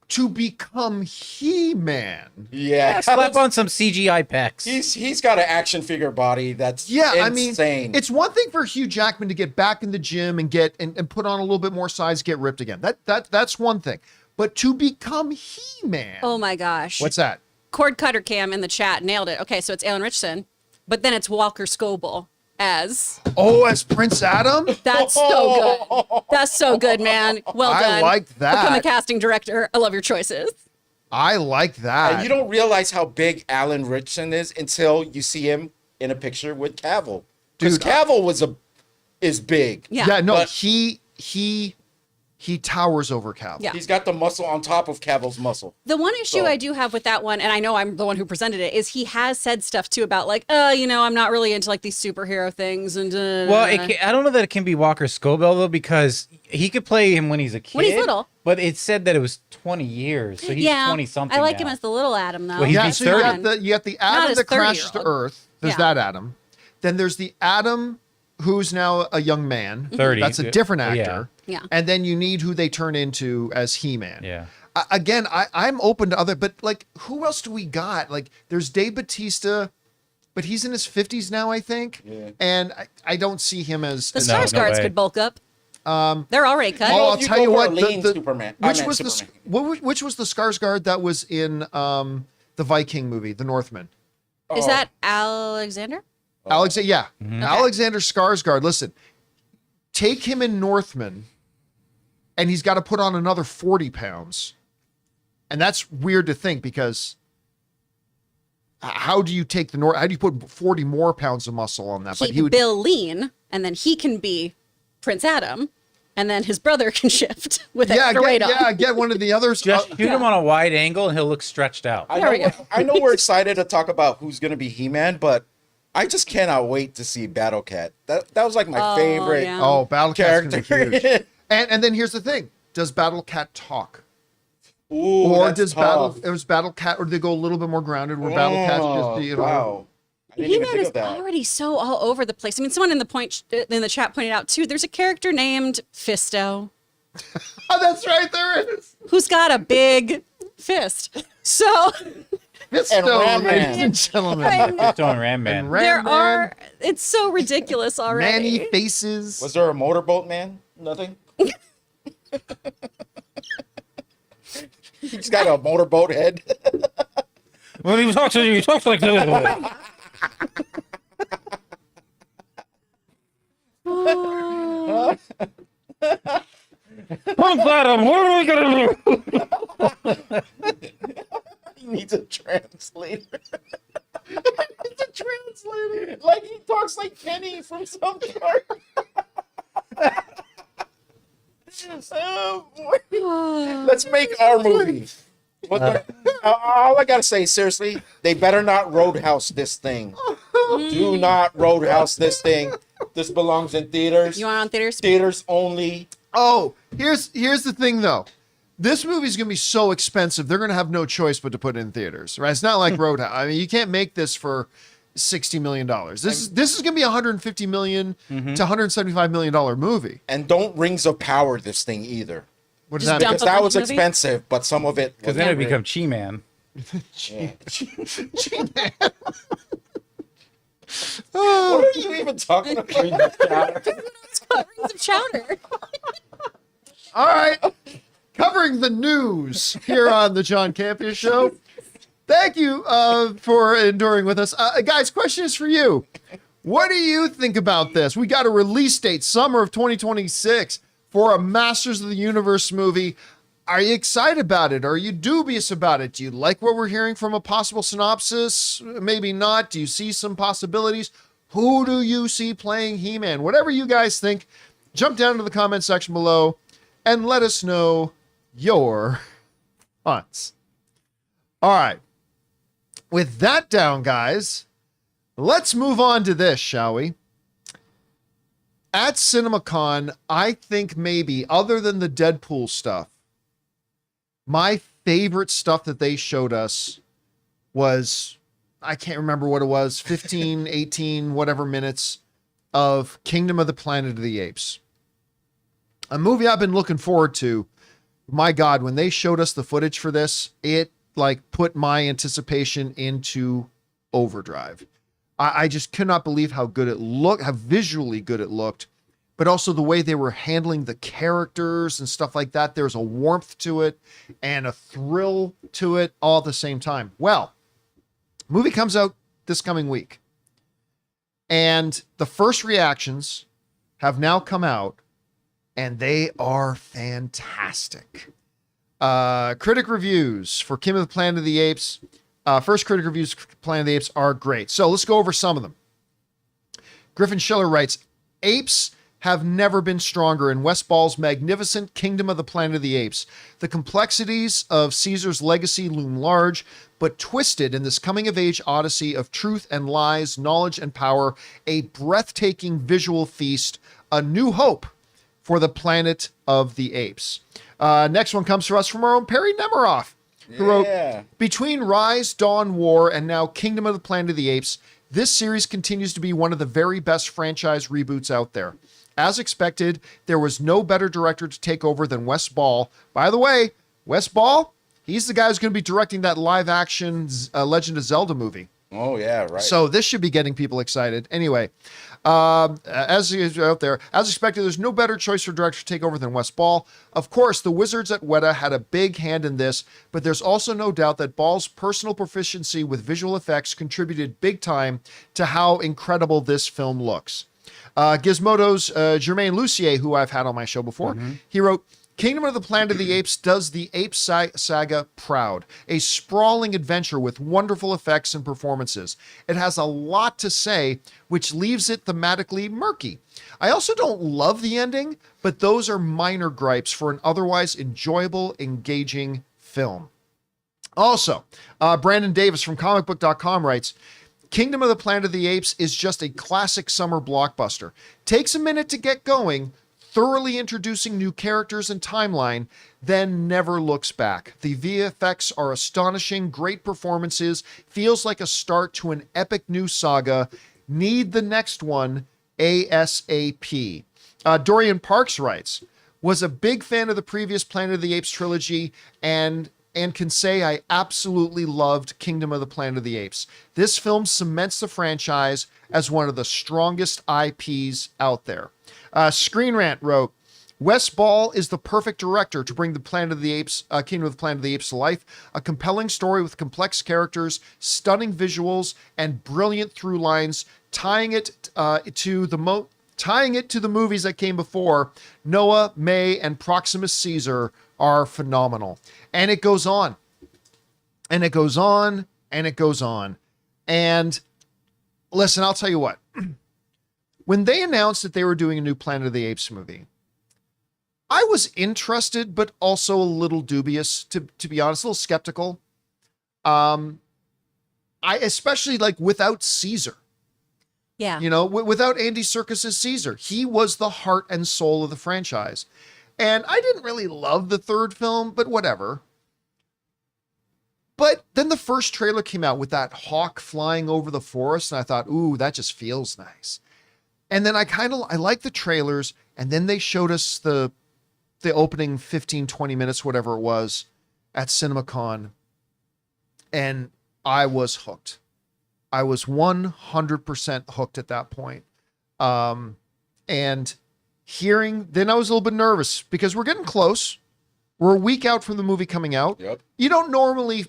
To become He-Man. Yeah. Slap on some CGI pecs. He's got an action figure body that's insane. It's one thing for Hugh Jackman to get back in the gym and get and put on a little bit more size, get ripped again. That's one thing. But to become He-Man. Oh my gosh. What's that? Cord Cutter Cam in the chat nailed it. Okay, so it's Alan Richardson, but then it's Walker Scoble as As Prince Adam? that's so good. That's so good, man. Well I done. like that. Become a casting director. I love your choices. I like that. And you don't realize how big Alan Richardson is until you see him in a picture with Cavill. Because Dude, Cavill is big. Yeah. Yeah, no, But- he he towers over Cavill. Yeah. He's got the muscle on top of Cavill's muscle. The one issue So- I do have with that one, and I know I'm the one who presented it, is he has said stuff too about like, I'm not really into like these superhero things. And Well, I don't know that it can be Walker Scobell though, because he could play him when he's a kid. When he's little. But it said that it was 20 years, so he's 20 something. I like now. him as the little Adam though. Well, he's Yeah, be so you 30. got the Not Adam as that crashes to 30-year-old. Earth. There's Yeah. that Adam. Then there's the Adam who's now a young man. 30. That's a different Yeah. actor. Yeah. And then you need who they turn into as He-Man. Yeah. Again, I'm open to other, but like, who else do we got? Like, there's Dave Bautista, but he's in his 50s now, I think. Yeah. And I don't see him as. The as- No, Stars no Guards way. could bulk up. They're already cut. Well, Oh, I'll if you tell go you for what. a lean Superman, I which meant was Superman. which was the Skarsgård that was in the Viking movie, The Northman? Is Oh. that Alexander? Alexander, yeah, Mm-hmm. Alexander Skarsgård. Listen, take him in Northman, and he's got to put on another 40 pounds, and that's weird to think because how do you take the How do you put 40 more pounds of muscle on that? Keep Bill lean, and then he can be Prince Adam, and then his brother can shift with extra weight on. get one of the others. Just shoot him on a wide angle and he'll look stretched out. I There we know, go. I know we're excited to talk about who's going to be He-Man, but I just cannot wait to see Battle Cat. That was like my favorite yeah. Oh, Battle Cat's gonna be character. huge. And then here's the thing: does Battle Cat talk? Ooh, Or that's does tough. Battle Cat, or do they go a little bit more grounded where Battle Cat's just wow. I didn't even He-Man think is of that. already so all over the place. I mean, someone in the chat pointed out too. There's a character named Fisto Oh, that's right, there is. who's got a big fist. So Fisto, Ram Man. ladies and gentlemen. Stone Ram Man. And Ram there Man, are. It's so ridiculous already. Manny Faces. Was there a motorboat man? Nothing. He's got a motorboat head. When he talks like this. Pump Adam, what are we gonna do? He needs a translator. He's a translator. Like he talks like Kenny from South Park. Oh, boy. Let's make our movie. All I gotta say, seriously, they better not roadhouse this thing. Do not roadhouse this thing. This belongs in theaters. You want it on theaters? Theaters only. Oh, here's the thing though. This movie's gonna be so expensive, they're gonna have no choice but to put it in theaters, right? It's not like Roadhouse. I mean, you can't make this for $60 million. This is gonna be $150 million to $175 million movie. And don't Rings of Power this thing either. What does Just that dump mean? Because a that bunch was of movie? expensive, but some of it Because was then it great. become Chi-Man. What are you even talking about? It's called Rings of Chowder. All right, covering the news here on the John Campea Show. Thank you for enduring with us. Guys, question is for you. What do you think about this? We got a release date, summer of 2026, for a Masters of the Universe movie. Are you excited about it? Are you dubious about it? Do you like what we're hearing from a possible synopsis? Maybe not. Do you see some possibilities? Who do you see playing He-Man? Whatever you guys think, jump down to the comment section below and let us know your thoughts. All right. With that down, guys, let's move on to this, shall we? At CinemaCon, I think maybe, other than the Deadpool stuff, my favorite stuff that they showed us was, I can't remember what it was, 15, 18, whatever minutes of Kingdom of the Planet of the Apes. A movie I've been looking forward to. My God, when they showed us the footage for this, it like put my anticipation into overdrive. I just could not believe how good it looked, how visually good it looked, but also the way they were handling the characters and stuff like that. There's a warmth to it and a thrill to it all at the same time. Well, movie comes out this coming week, and the first reactions have now come out, and they are fantastic. Critic reviews for Kingdom of the Planet of the Apes. First critic reviews for Planet of the Apes are great. So let's go over some of them. Griffin Schiller writes, Apes have never been stronger in Wes Ball's magnificent Kingdom of the Planet of the Apes. The complexities of Caesar's legacy loom large, but twisted in this coming-of-age odyssey of truth and lies, knowledge and power, a breathtaking visual feast, a new hope for the Planet of the Apes. Next one comes to us from our own Perry Nemiroff, who wrote, between Rise, Dawn, War, and now Kingdom of the Planet of the Apes, this series continues to be one of the very best franchise reboots out there. As expected, there was no better director to take over than Wes Ball. By the way, Wes Ball, he's the guy who's going to be directing that live-action Legend of Zelda movie. Oh, yeah, right. So this should be getting people excited. Anyway, as is out there, as expected, there's no better choice for director to take over than Wes Ball. Of course, the wizards at Weta had a big hand in this, but there's also no doubt that Ball's personal proficiency with visual effects contributed big time to how incredible this film looks. Gizmodo's Germain Lucier, who I've had on my show before, he wrote, Kingdom of the Planet of the Apes does the Apes saga proud. A sprawling adventure with wonderful effects and performances. It has a lot to say, which leaves it thematically murky. I also don't love the ending, but those are minor gripes for an otherwise enjoyable, engaging film. Also, Brandon Davis from comicbook.com writes, Kingdom of the Planet of the Apes is just a classic summer blockbuster. Takes a minute to get going, thoroughly introducing new characters and timeline, then never looks back. The VFX are astonishing, great performances, feels like a start to an epic new saga. Need the next one ASAP. Dorian Parks writes, was a big fan of the previous Planet of the Apes trilogy and can say I absolutely loved Kingdom of the Planet of the Apes. This film cements the franchise as one of the strongest IPs out there. Screen Rant wrote, Wes Ball is the perfect director to bring the Planet of the Apes, Kingdom of the Planet of the Apes to life. A compelling story with complex characters, stunning visuals, and brilliant through lines, tying it to the movies that came before. Noah, May, and Proximus Caesar are phenomenal. And it goes on. And it goes on. And it goes on. And listen, I'll tell you what. When they announced that they were doing a new Planet of the Apes movie, I was interested, but also a little dubious, to be honest, a little skeptical. I especially like without Caesar. Yeah. You know, without Andy Serkis's Caesar. He was the heart and soul of the franchise. And I didn't really love the third film, but whatever. But then the first trailer came out with that hawk flying over the forest, and I thought, ooh, that just feels nice. And then I like the trailers, and then they showed us the opening 15, 20 minutes, whatever it was, at CinemaCon, and I was hooked. I was 100% hooked at that point. And then I was a little bit nervous, because we're getting close. We're a week out from the movie coming out. Yep. You don't normally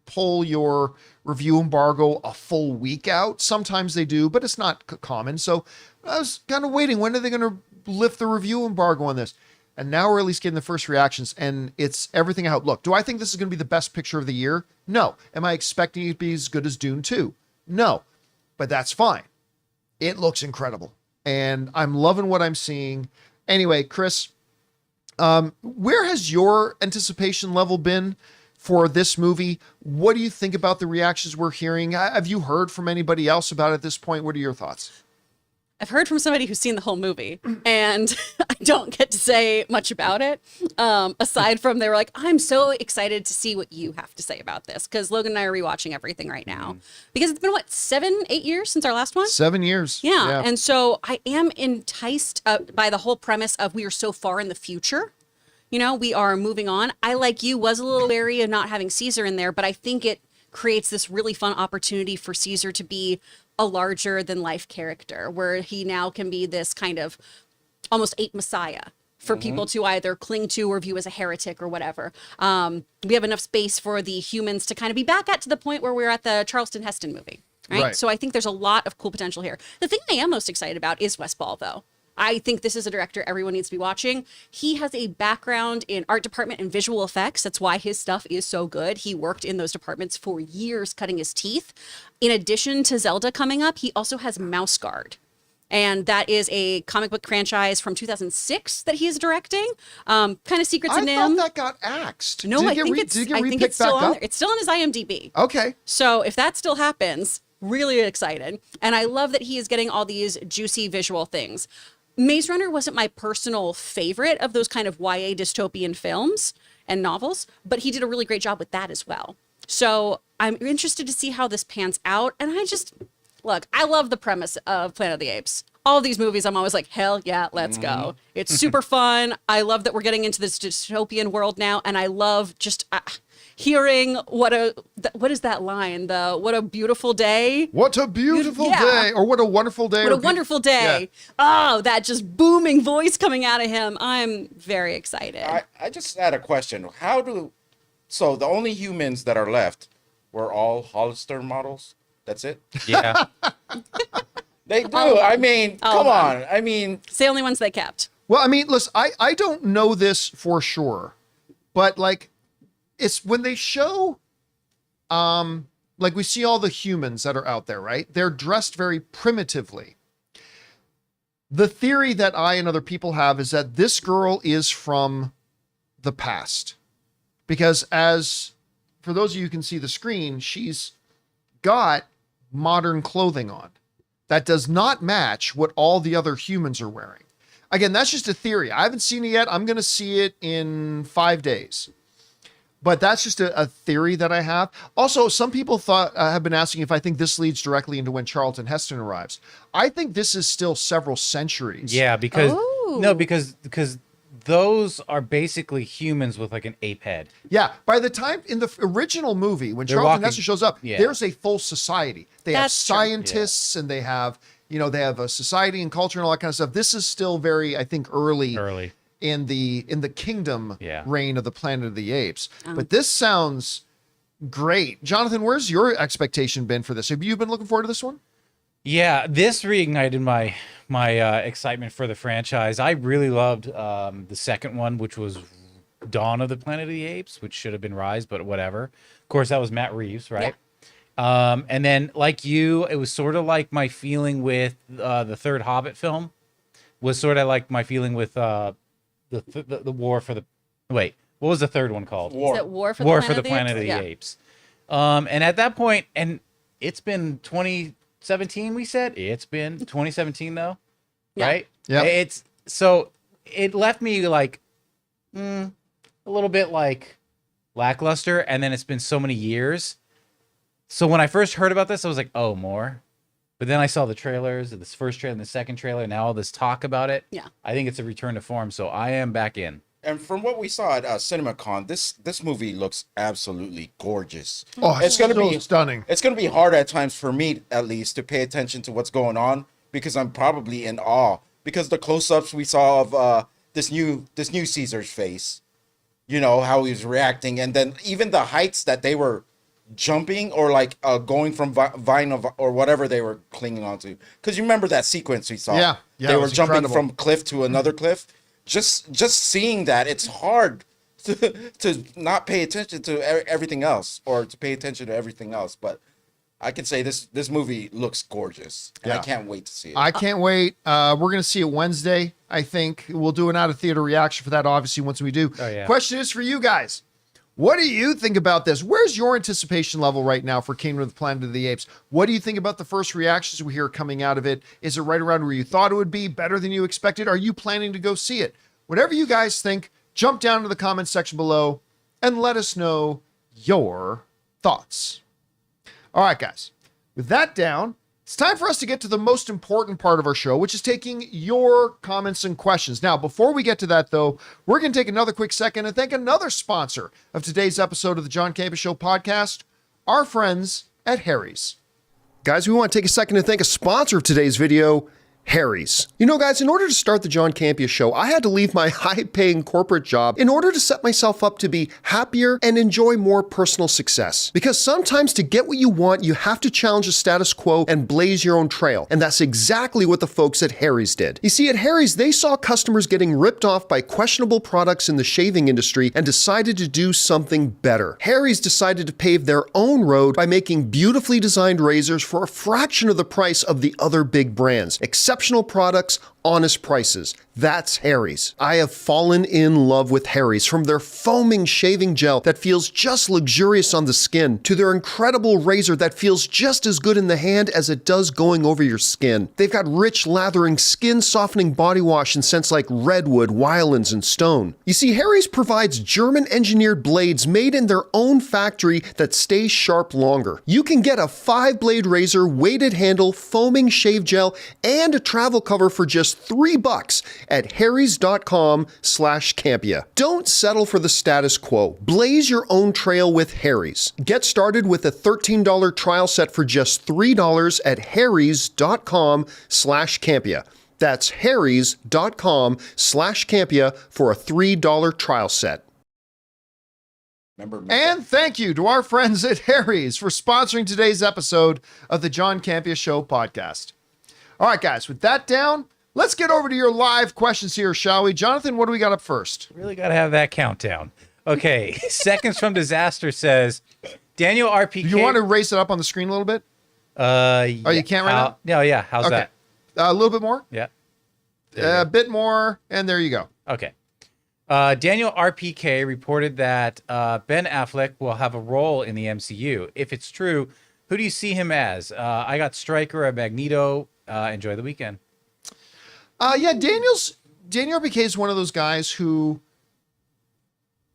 pull your review embargo a full week out. Sometimes they do, but it's not common. So I was kind of waiting. When are they going to lift the review embargo on this? And now we're at least getting the first reactions, and it's everything I hope. Look, do I think this is going to be the best picture of the year? No. Am I expecting it to be as good as Dune 2? No. But that's fine. It looks incredible, and I'm loving what I'm seeing. Anyway, Chris, where has your anticipation level been for this movie? What do you think about the reactions we're hearing? Have you heard from anybody else about it at this point? What are your thoughts? I've heard from somebody who's seen the whole movie, and I don't get to say much about it. Aside from they were like, I'm so excited to see what you have to say about this, because Logan and I are rewatching everything right now. Because it's been, 7-8 years since our last one? 7 years. Yeah. And so I am enticed by the whole premise of we are so far in the future. You know, we are moving on. I, like you, was a little wary of not having Caesar in there, but I think it creates this really fun opportunity for Caesar to be a larger than life character, where he now can be this kind of almost ape messiah for people to either cling to or view as a heretic or whatever. We have enough space for the humans to kind of be back at to the point where we're at the Charleston Heston movie. Right? So I think there's a lot of cool potential here. The thing I am most excited about is Wes Ball, though. I think this is a director everyone needs to be watching. He has a background in art department and visual effects. That's why his stuff is so good. He worked in those departments for years, cutting his teeth. In addition to Zelda coming up, he also has Mouse Guard, And that is a comic book franchise from 2006 that he's directing. Kind of secrets I in thought him. that got axed. No, Did I it get think re- it's. did it get I think repicked it's still back on up? there. It's still on his IMDb. Okay. So if that still happens, really excited. And I love that he is getting all these juicy visual things. Maze Runner wasn't my personal favorite of those kind of YA dystopian films and novels, but he did a really great job with that as well. So I'm interested to see how this pans out. And I love the premise of Planet of the Apes. All of these movies, I'm always like, hell yeah, let's go. It's super fun. I love that we're getting into this dystopian world now. And I love just hearing what is that line? What a beautiful day. What a beautiful Yeah. day, or what a wonderful day. What or a wonderful day. Oh, that just booming voice coming out of him. I'm very excited. I just had a question. So the only humans that are left were all Hollister models? That's it? Yeah. They do. I mean, come on. I mean, It's the only ones they kept. Well, I mean, listen, I don't know this for sure, but like, it's when they show, like we see all the humans that are out there, right? They're dressed very primitively. The theory that I and other people have is that this girl is from the past, because for those of you who can see the screen, she's got modern clothing on that does not match what all the other humans are wearing. Again, that's just a theory. I haven't seen it yet. I'm going to see it in 5 days. But that's just a theory that I have. Also, some people have been asking if I think this leads directly into when Charlton Heston arrives. I think this is still several centuries. Yeah, because Oh. because those are basically humans with like an ape head. Yeah. By the time in the original movie, when They're Charlton walking- Heston shows up, yeah. there's a full society. They have That's true. scientists and they have a society and culture and all that kind of stuff. This is still very, I think, early in the kingdom reign of the Planet of the Apes. But this sounds great. Jonathan, where's your expectation been for this? Have you been looking forward to this one? Yeah, this reignited my excitement for the franchise. I really loved the second one, which was Dawn of the Planet of the Apes, which should have been Rise, but whatever. Of course, that was Matt Reeves, right? Yeah. And then, like you, it was sort of like my feeling with the third Hobbit film. Was sort of like my feeling with the War for the... Wait, what was the third one called? Is it War for the Planet of the Apes. And at that point, and it's been 2017, we said? It's been 2017, though, right? Yeah. It left me like a little bit like lackluster, and then it's been so many years. So when I first heard about this, I was like, oh, more. But then I saw the trailers, this first trailer and the second trailer, now all this talk about it. Yeah. I think it's a return to form, so I am back in. and from what we saw at CinemaCon, this movie looks absolutely gorgeous. Oh, It's gonna so be stunning. It's going to be hard at times for me, at least, to pay attention to what's going on because I'm probably in awe. Because the close-ups we saw of this new Caesar's face, how he was reacting, and then even the heights that they were jumping or like going from vine or whatever they were clinging onto. Because you remember that sequence we saw? Yeah, they it were was jumping incredible. from cliff to another cliff. Just seeing that, it's hard to not pay attention to everything else or to pay attention to everything else. But I can say this movie looks gorgeous, and I Yeah. can't wait to see it. I can't wait. We're going to see it Wednesday, I think. We'll do an out-of-theater reaction for that, obviously, once we do. Oh, yeah. Question is for you guys. What do you think about this? Where's your anticipation level right now for Kingdom of the Planet of the Apes? What do you think about the first reactions we hear coming out of it? Is it right around where you thought it would be? Better than you expected? Are you planning to go see it? Whatever you guys think, jump down to the comments section below and let us know your thoughts. All right, guys. With that down, it's time for us to get to the most important part of our show, which is taking your comments and questions. Now, before we get to that, though, we're going to take another quick second and thank another sponsor of today's episode of the John Campea Show podcast, our friends at Harry's. Guys, we want to take a second to thank a sponsor of today's video, Harry's. You know, guys, in order to start the John Campea Show, I had to leave my high-paying corporate job in order to set myself up to be happier and enjoy more personal success. Because sometimes to get what you want, you have to challenge the status quo and blaze your own trail. And that's exactly what the folks at Harry's did. You see, at Harry's, they saw customers getting ripped off by questionable products in the shaving industry and decided to do something better. Harry's decided to pave their own road by making beautifully designed razors for a fraction of the price of the other big brands, exceptional exceptional products, honest prices. That's Harry's. I have fallen in love with Harry's, from their foaming shaving gel that feels just luxurious on the skin to their incredible razor that feels just as good in the hand as it does going over your skin. They've got rich, lathering, skin-softening body wash in scents like redwood, wildlands, and stone. You see, Harry's provides German-engineered blades made in their own factory that stay sharp longer. You can get a 5-blade razor, weighted handle, foaming shave gel, and a travel cover for just $3 at harrys.com/Campea. Don't settle for the status quo. Blaze your own trail with Harry's. Get started with a $13 trial set for just $3 at harrys.com/Campea. That's harrys.com/Campea for a $3 trial set. Remember, And thank you to our friends at Harry's for sponsoring today's episode of the John Campea Show podcast. All right, guys, with that down, let's get over to your live questions here, shall we? Jonathan, what do we got up first? Really got to have that countdown. Okay. Seconds from Disaster says, Daniel RPK. Do you want to raise it up on the screen a little bit? You can't right now? No, yeah. How's Okay. that? A little bit more? Yeah. A bit more, and there you go. Okay. Daniel RPK reported that Ben Affleck will have a role in the MCU. If it's true, who do you see him as? I got Stryker or Magneto. Enjoy the weekend. Daniel RPK is one of those guys who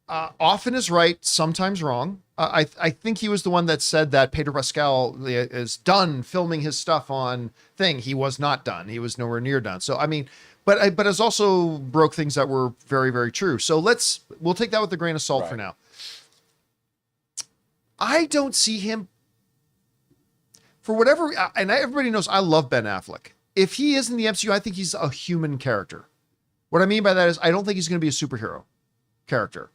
often is right, sometimes wrong. I think he was the one that said that Pedro Pascal is done filming his stuff on thing. He was not done. He was nowhere near done. So, I mean, but has also broke things that were very, very true. So we'll take that with a grain of salt for now. I don't see him for whatever, and everybody knows I love Ben Affleck. If he is in the MCU, I think he's a human character. What I mean by that is I don't think he's going to be a superhero character.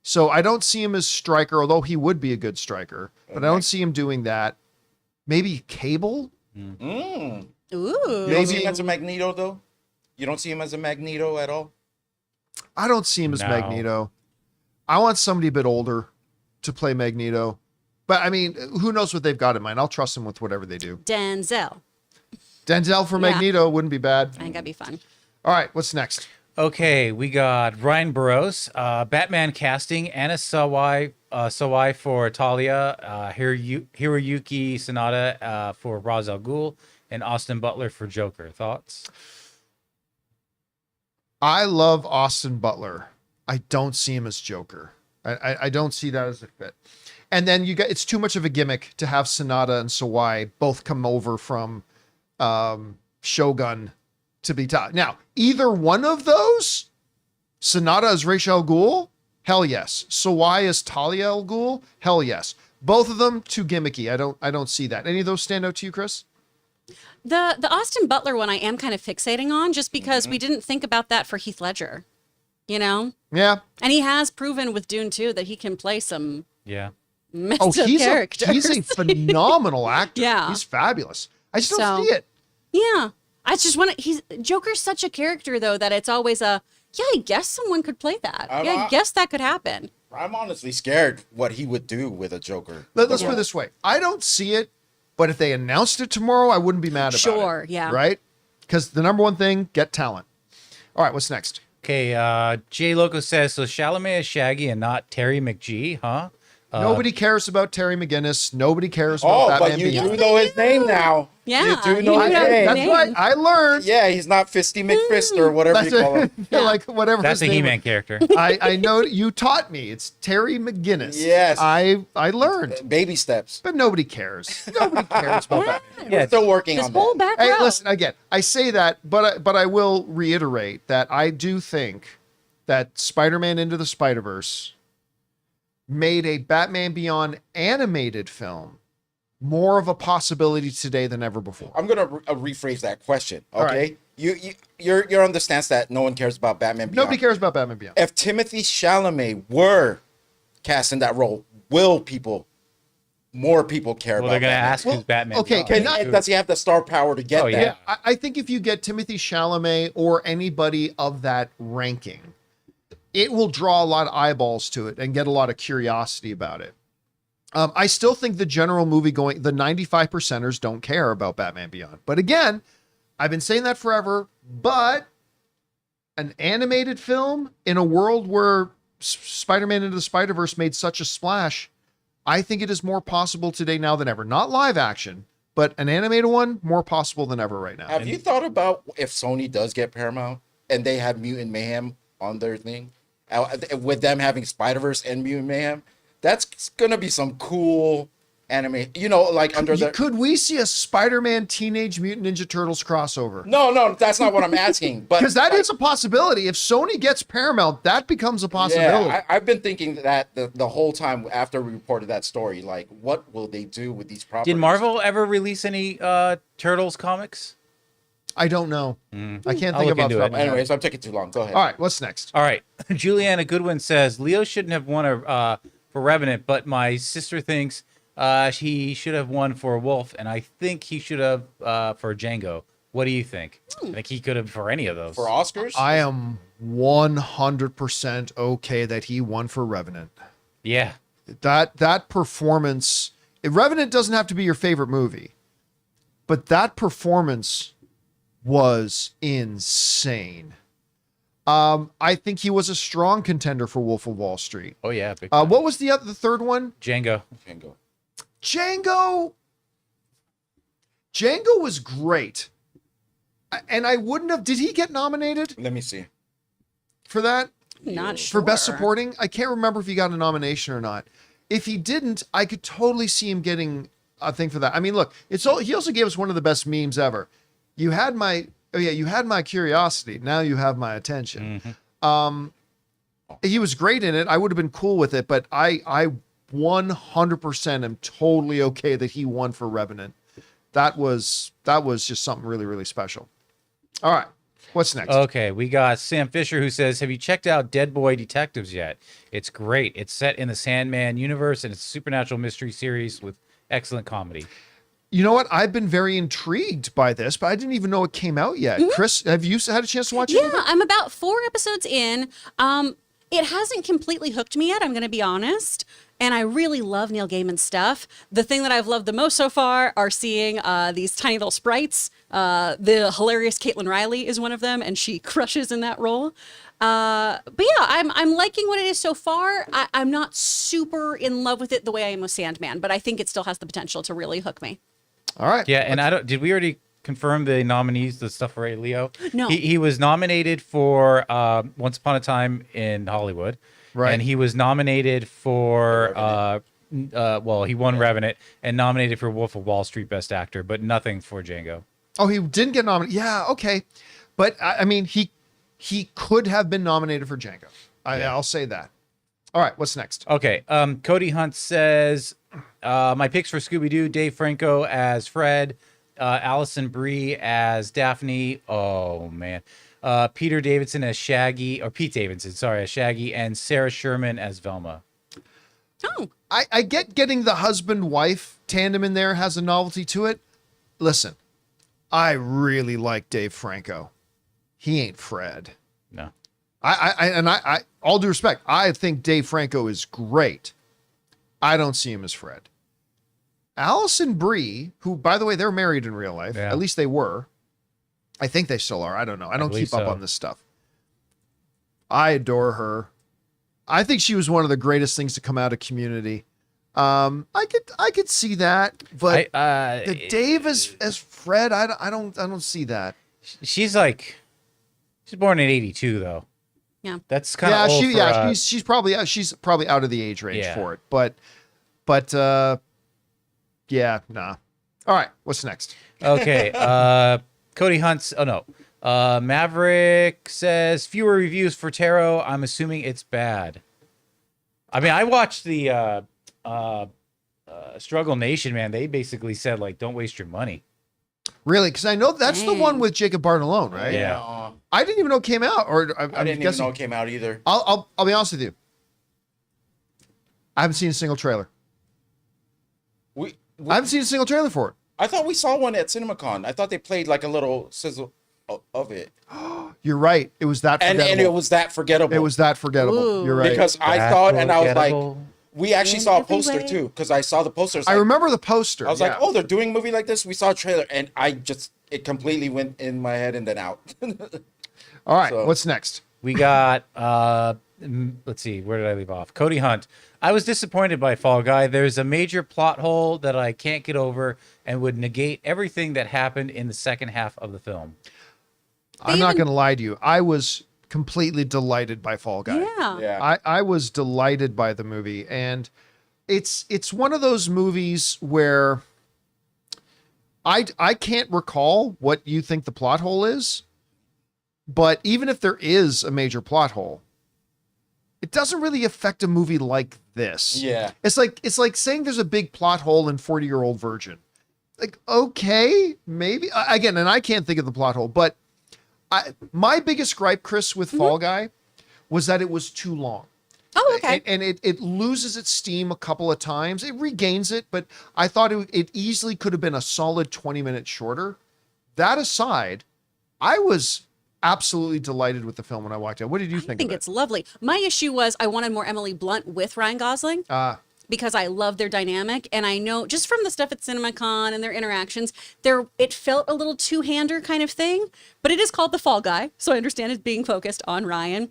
So I don't see him as Stryker, although he would be a good Stryker, but I don't see him doing that. Maybe Cable? Mm. Ooh. You don't see him as a Magneto, though? You don't see him as a Magneto at all? I don't see him as Magneto. I want somebody a bit older to play Magneto. But I mean, who knows what they've got in mind? I'll trust them with whatever they do. Denzel. Denzel for Magneto wouldn't be bad. I think that'd be fun. All right, what's next? Okay, we got Ryan Burroughs, Batman casting, Anna Sawai for Talia, Hiroyuki Sanada for Ra's al Ghul, and Austin Butler for Joker. Thoughts? I love Austin Butler. I don't see him as Joker. I don't see that as a fit. And then it's too much of a gimmick to have Sanada and Sawai both come over from Shogun to be top. Now, either one of those, Sanada as Ra's al Ghul, hell yes. Sawai as Talia al Ghul, hell yes. Both of them too gimmicky. I don't see that. Any of those stand out to you, Chris? The Austin Butler one I am kind of fixating on just because we didn't think about that for Heath Ledger, you know? Yeah. And he has proven with Dune 2 that he can play some messed up characters. He's a phenomenal actor. Yeah. He's fabulous. I just don't see it. Yeah. I just want to, Joker's such a character though that it's always I guess someone could play that. I guess that could happen. I'm honestly scared what he would do with a Joker. Let's put it this way. I don't see it, but if they announced it tomorrow, I wouldn't be mad about it. Sure, yeah. Right? Because the number one thing, get talent. All right, what's next? Okay, Jay Loco says, so Chalamet is Shaggy and not Terry McGee, huh? Nobody cares about Terry McGinnis. Nobody cares about Batman but you Beyond. do know his name now. Yeah, You do you know know his that name. That's name. right. I learned. Yeah, he's not Fisty McFist or whatever you call him. Like whatever. That's his a name He-Man was. character. I know you taught me. It's Terry McGinnis. Yes. I learned. Baby steps. But nobody cares. Nobody cares about Batman. We're still working This on whole that. back Hey, row. listen, again, I say that, but I will reiterate that I do think that Spider-Man Into the Spider-Verse made a Batman Beyond animated film more of a possibility today than ever before. I'm gonna rephrase that question. All Okay, you're on the stance that no one cares about Batman Beyond. Nobody cares about Batman Beyond. If Timothy Chalamet were cast in that role, will more people care Well, about they're going to Batman? ask who's Batman. okay, Beyond. Does he have the star power to get Oh, that? yeah. I think if you get Timothy Chalamet or anybody of that ranking, it will draw a lot of eyeballs to it and get a lot of curiosity about it. I still think the general movie going, the 95%ers don't care about Batman Beyond. But again, I've been saying that forever, but an animated film in a world where Spider-Man Into the Spider-Verse made such a splash, I think it is more possible today now than ever. Not live action, but an animated one, more possible than ever right now. Have you thought about if Sony does get Paramount and they have Mutant Mayhem on their thing, with them having Spider-Verse and Mutant Mayhem? That's gonna be some cool anime. You know, like under the. Could we see a Spider-Man Teenage Mutant Ninja Turtles crossover? No, that's not what I'm asking. But Because that is a possibility. If Sony gets Paramount, that becomes a possibility. yeah, I've been thinking that the whole time after we reported that story, like, what will they do with these properties? Did Marvel ever release any Turtles comics? I don't know. I can't I'll think look about into that. it. Anyways, I'm taking too long. Go ahead. All right, what's next? All right. Juliana Goodwin says Leo shouldn't have won for Revenant, but my sister thinks he should have won for Wolf, and I think he should have for Django. What do you think? I think he could have for any of those. For Oscars? I am 100% okay that he won for Revenant. Yeah. That performance, Revenant doesn't have to be your favorite movie, but that performance was insane. I think he was a strong contender for Wolf of Wall Street. Oh yeah. Big time. What was the third one? Django. Django was great. And I wouldn't have, did he get nominated Let me see. for that? Not sure. For Best Supporting? I can't remember if he got a nomination or not. If he didn't, I could totally see him getting a thing for that. I mean, look, he also gave us one of the best memes ever. You had my curiosity. Now you have my attention. He was great in it. I would have been cool with it, but I 100% am totally okay that he won for Revenant. That was just something really, really special. All right. What's next? Okay, we got Sam Fisher who says, have you checked out Dead Boy Detectives yet? It's great. It's set in the Sandman universe, and it's a supernatural mystery series with excellent comedy. You know what? I've been very intrigued by this, but I didn't even know it came out yet. Chris, have you had a chance to watch it? Yeah, I'm about 4 episodes in. It hasn't completely hooked me yet, I'm going to be honest. And I really love Neil Gaiman's stuff. The thing that I've loved the most so far are seeing these tiny little sprites. The hilarious Caitlin Riley is one of them, and she crushes in that role. But yeah, I'm liking what it is so far. I'm not super in love with it the way I am with Sandman, but I think it still has the potential to really hook me. All right. Yeah, and did we already confirm the nominees, the stuff for Leo? No. He was nominated for Once Upon a Time in Hollywood. Right. And he was nominated for he won Revenant and nominated for Wolf of Wall Street Best Actor, but nothing for Django. Oh, he didn't get nominated. Yeah, okay. But I mean, he could have been nominated for Django. I'll say that. All right, what's next? Okay. Cody Hunt says, my picks for Scooby-Doo: Dave Franco as Fred, Allison Brie as Daphne. Oh man. Pete Davidson as Shaggy, and Sarah Sherman as Velma. Oh. I get getting the husband-wife tandem in there has a novelty to it. Listen, I really like Dave Franco. He ain't Fred. No. I all due respect, I think Dave Franco is great. I don't see him as Fred. Allison Brie, who, by the way, they're married in real life. Yeah. At least they were. I think they still are. I don't know. I don't believe keep up so. on this stuff. I adore her. I think she was one of the greatest things to come out of Community. I could see that, but the Dave as Fred, I don't see that. She's born in '82 though. Yeah. That's kind of old she's probably out of the age range Yeah. for it. But yeah, nah. All right, what's next? Okay. Cody Hunt's. Oh no. Maverick says fewer reviews for Tarot. I'm assuming it's bad. I mean, I watched the Struggle Nation, man. They basically said like, don't waste your money. Really? Because I know that's the one with Jacob Bartolone, right? Yeah. I didn't even know it came out, or I didn't even know it came out either. I'll be honest with you. I haven't seen a single trailer. I haven't seen a single trailer for it. I thought we saw one at CinemaCon. I thought they played like a little sizzle of it. You're right. It was that forgettable. And it was that forgettable. It was that forgettable. Ooh. You're right. Because I thought, and I was like, Forgettable. we actually saw a every poster way. too. Because I saw the posters. I remember the poster. I was like, oh, they're doing a movie like this. We saw a trailer, and it completely went in my head and then out. All right, So- what's next? We got let's see, where did I leave off? Cody Hunt. I was disappointed by Fall Guy. There's a major plot hole that I can't get over and would negate everything that happened in the second half of the film. I'm not going to lie to you. I was completely delighted by Fall Guy. Yeah. Yeah. I was delighted by the movie, and it's one of those movies where I can't recall what you think the plot hole is, but even if there is a major plot hole, it doesn't really affect a movie like this. Yeah. It's like saying there's a big plot hole in 40-Year-Old Virgin. Like, okay, maybe again, and I can't think of the plot hole, but my biggest gripe, Chris, with Fall Guy was that it was too long. Oh, okay. And it loses its steam a couple of times. It regains it, but I thought it easily could have been a solid 20 minutes shorter. That aside, I was absolutely delighted with the film when I walked out. What did you I think think of it? it's lovely. My issue was I wanted more Emily Blunt with Ryan Gosling. Because I love their dynamic, and I know just from the stuff at CinemaCon and their interactions, it felt a little two-hander kind of thing, but it is called The Fall Guy, so I understand it's being focused on Ryan.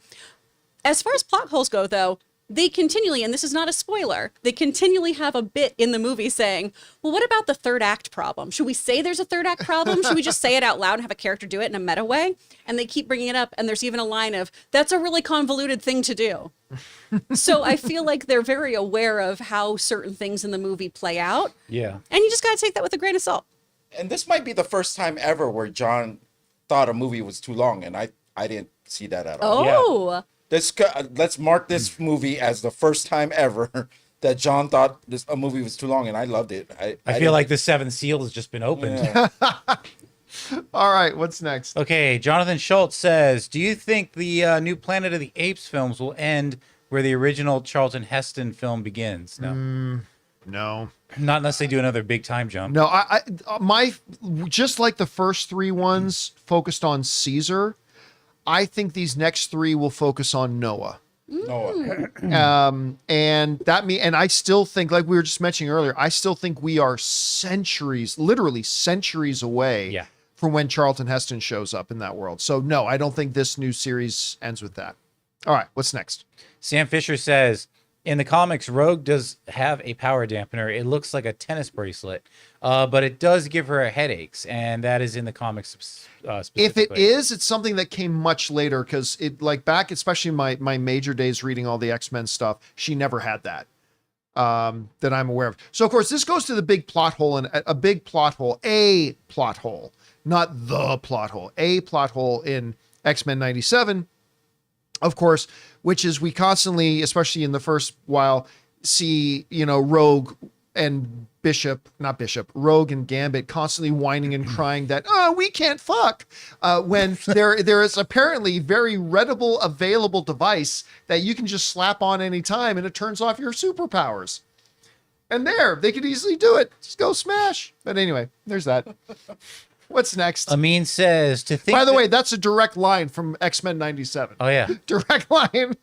As far as plot holes go, though, they continually, and this is not a spoiler, they continually have a bit in the movie saying, well, what about the third act problem? Should we say there's a third act problem? Should we just say it out loud and have a character do it in a meta way? And they keep bringing it up, and there's even a line of, that's a really convoluted thing to do. So I feel like they're very aware of how certain things in the movie play out. Yeah. And you just got to take that with a grain of salt. And this might be the first time ever where John thought a movie was too long, and I didn't see that at all. Oh, Let's mark this movie as the first time ever that John thought a movie was too long, and I loved it. I feel like the seventh seal has just been opened. Yeah. All right, what's next? Okay, Jonathan Schultz says, do you think the new Planet of the Apes films will end where the original Charlton Heston film begins? No. No. Not unless they do another big time jump. No, my just like the first three ones focused on Caesar, I think these next three will focus on Noah. Noah. And I still think, like we were just mentioning earlier, I still think we are centuries, literally centuries away from when Charlton Heston shows up in that world. So no, I don't think this new series ends with that. All right, what's next? Sam Fisher says, in the comics, Rogue does have a power dampener. It looks like a tennis bracelet, but it does give her headaches, and that is in the comics specifically. If it is, it's something that came much later, because it, like back, especially my major days reading all the X-Men stuff, she never had that that I'm aware of. So of course, this goes to the big plot hole, and a plot hole, not the plot hole, a plot hole in X-Men 97. Of course, which is we constantly, especially in the first while, see, Rogue and Rogue and Gambit constantly whining and crying that, we can't fuck, when there is apparently very readable, available device that you can just slap on any time and it turns off your superpowers. And they could easily do it. Just go smash. But anyway, there's that. What's next? Amin says, to think. By the way, that's a direct line from X-Men 97. Oh, yeah. Direct line.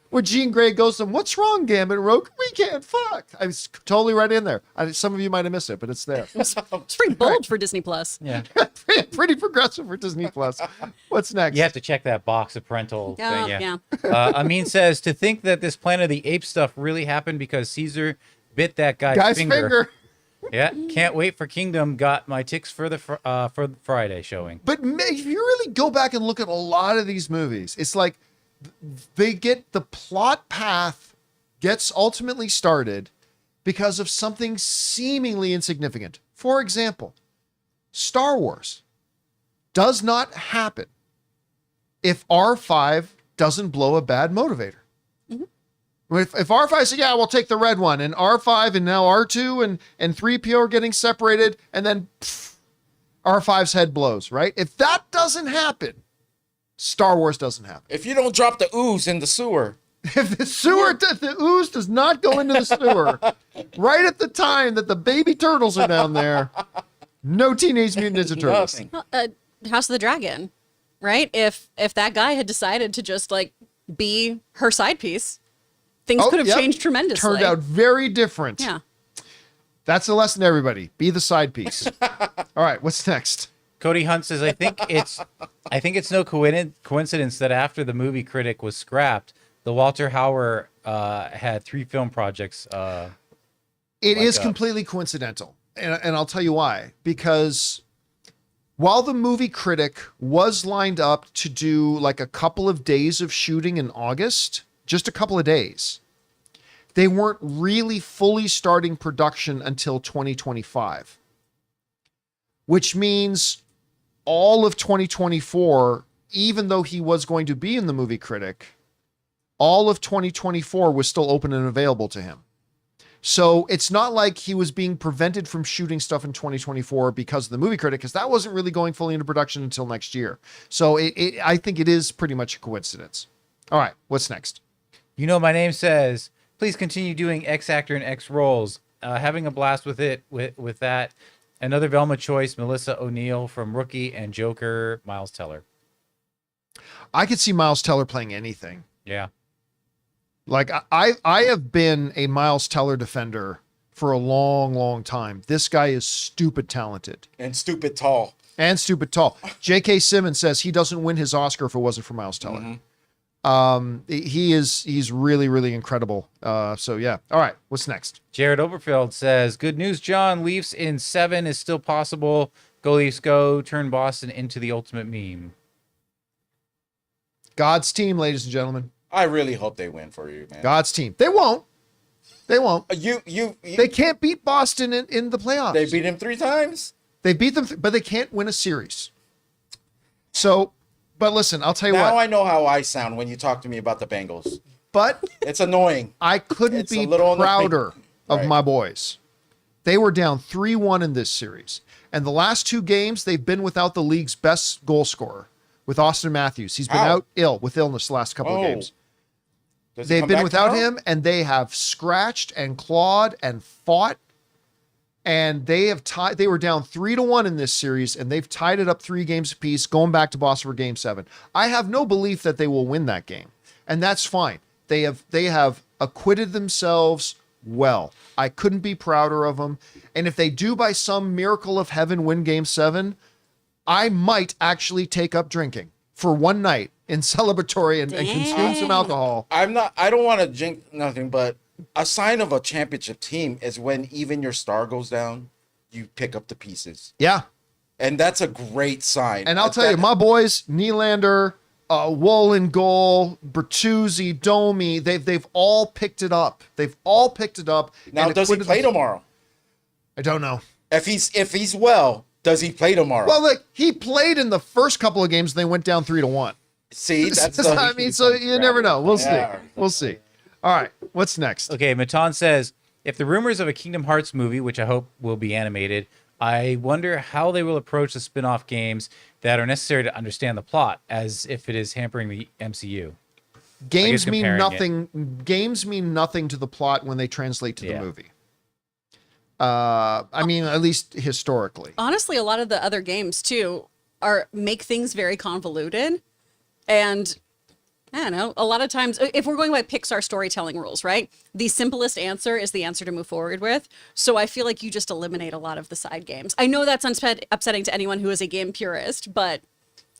Where Jean Grey goes to him, what's wrong, Gambit Rogue? We can't fuck. I was totally right in there. Some of you might have missed it, but it's there. it's pretty bold for Disney Plus. Yeah. Pretty progressive for Disney Plus. What's next? You have to check that box of parental Oh, thing. yeah. Amin says, to think that this Planet of the Apes stuff really happened because Caesar bit that guy's finger. Yeah, can't wait for Kingdom. Got my ticks for the Friday showing. But if you really go back and look at a lot of these movies, it's like they get the plot path gets ultimately started because of something seemingly insignificant. For example, Star Wars does not happen if R5 doesn't blow a bad motivator. If R5 said, yeah, we'll take the red one, and R5 and now R2 and 3PO are getting separated, and then R5's head blows, right? If that doesn't happen, Star Wars doesn't happen. If you don't drop the ooze in the sewer. If the ooze does not go into the sewer right at the time that the baby turtles are down there, no Teenage Mutant Ninja Turtles. Nothing. House of the Dragon, right? If that guy had decided to just be her side piece, things could have changed tremendously. Turned out very different. Yeah. That's a lesson to everybody. Be the side piece. All right, what's next? Cody Hunt says, I think it's no coincidence that after the movie Critic was scrapped, the Walter Hauer had 3 film projects. It is completely coincidental. And I'll tell you why. Because while the movie Critic was lined up to do like a couple of days of shooting in August, just a couple of days, they weren't really fully starting production until 2025. Which means all of 2024, even though he was going to be in the movie Critic, all of 2024 was still open and available to him. So it's not like he was being prevented from shooting stuff in 2024 because of the movie Critic, because that wasn't really going fully into production until next year. So I think it is pretty much a coincidence. All right, what's next? You know, my name says, please continue doing X actor and X roles. Having a blast with it, with that. Another Velma choice, Melissa O'Neill from Rookie, and Joker, Miles Teller. I could see Miles Teller playing anything. Yeah. Like I have been a Miles Teller defender for a long, long time. This guy is stupid talented. And stupid tall. And stupid tall. J.K. Simmons says he doesn't win his Oscar if it wasn't for Miles Teller. Mm-hmm. He's really, really incredible. So yeah. All right. What's next? Jared Oberfeld says, good news, John. Leafs in 7 is still possible. Go Leafs go. Turn Boston into the ultimate meme. God's team, ladies and gentlemen. I really hope they win for you, man. God's team. They won't. They won't. You They can't beat Boston in the playoffs. They beat him 3 times. They beat them, but they can't win a series. So, but listen, I'll tell you Now what. I know how I sound when you talk to me about the Bengals. But It's annoying. I couldn't It's be a little prouder of Right. my boys. They were down 3-1 in this series. And the last 2 games, they've been without the league's best goal scorer, with Austin Matthews. He's been Ow. out ill with illness the last couple of Oh. games. Does he They've come been back without tomorrow? him, and they have scratched and clawed and fought. And they have tied. They were down 3-1 in this series, and they've tied it up 3 games apiece, going back to Boston for Game 7. I have no belief that they will win that game, and that's fine. They have acquitted themselves well. I couldn't be prouder of them. And if they do, by some miracle of heaven, win Game 7, I might actually take up drinking for one night in celebratory and consume some alcohol. I don't want to jinx nothing, but a sign of a championship team is when even your star goes down, you pick up the pieces. Yeah. And that's a great sign. And I'll tell you, my boys, Nylander, Woll in goal, Bertuzzi, Domi, they've all picked it up. They've all picked it up. Now, and does he acquitted play them- tomorrow? I don't know. If he's well, does he play tomorrow? Well, look, he played in the first couple of games, and they went down 3-1. See, that's I mean, so you never know. We'll Yeah. see. We'll see. All right, what's next? Okay, Matan says, if the rumors of a Kingdom Hearts movie, which I hope will be animated, I wonder how they will approach the spin-off games that are necessary to understand the plot, as if it is hampering the MCU. Games mean comparing nothing. Games mean nothing to the plot when they translate to the movie. I mean, at least historically. Honestly, a lot of the other games too make things very convoluted, and I don't know. A lot of times, if we're going by Pixar storytelling rules, right? The simplest answer is the answer to move forward with. So I feel like you just eliminate a lot of the side games. I know that's upsetting to anyone who is a game purist, but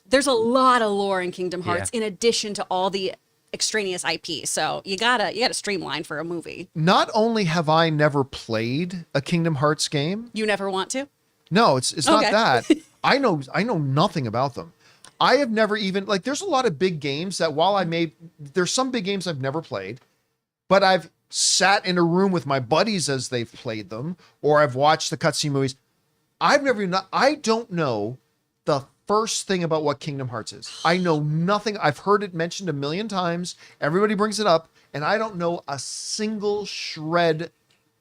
there's a lot of lore in Kingdom Hearts in addition to all the extraneous IP. So you gotta streamline for a movie. Not only have I never played a Kingdom Hearts game. You never want to? No, it's not Okay. that. I know nothing about them. I have never even, like, there's a lot of big games that there's some big games I've never played, but I've sat in a room with my buddies as they've played them, or I've watched the cutscene movies. I don't know the first thing about what Kingdom Hearts is. I know nothing. I've heard it mentioned a million times. Everybody brings it up, and I don't know a single shred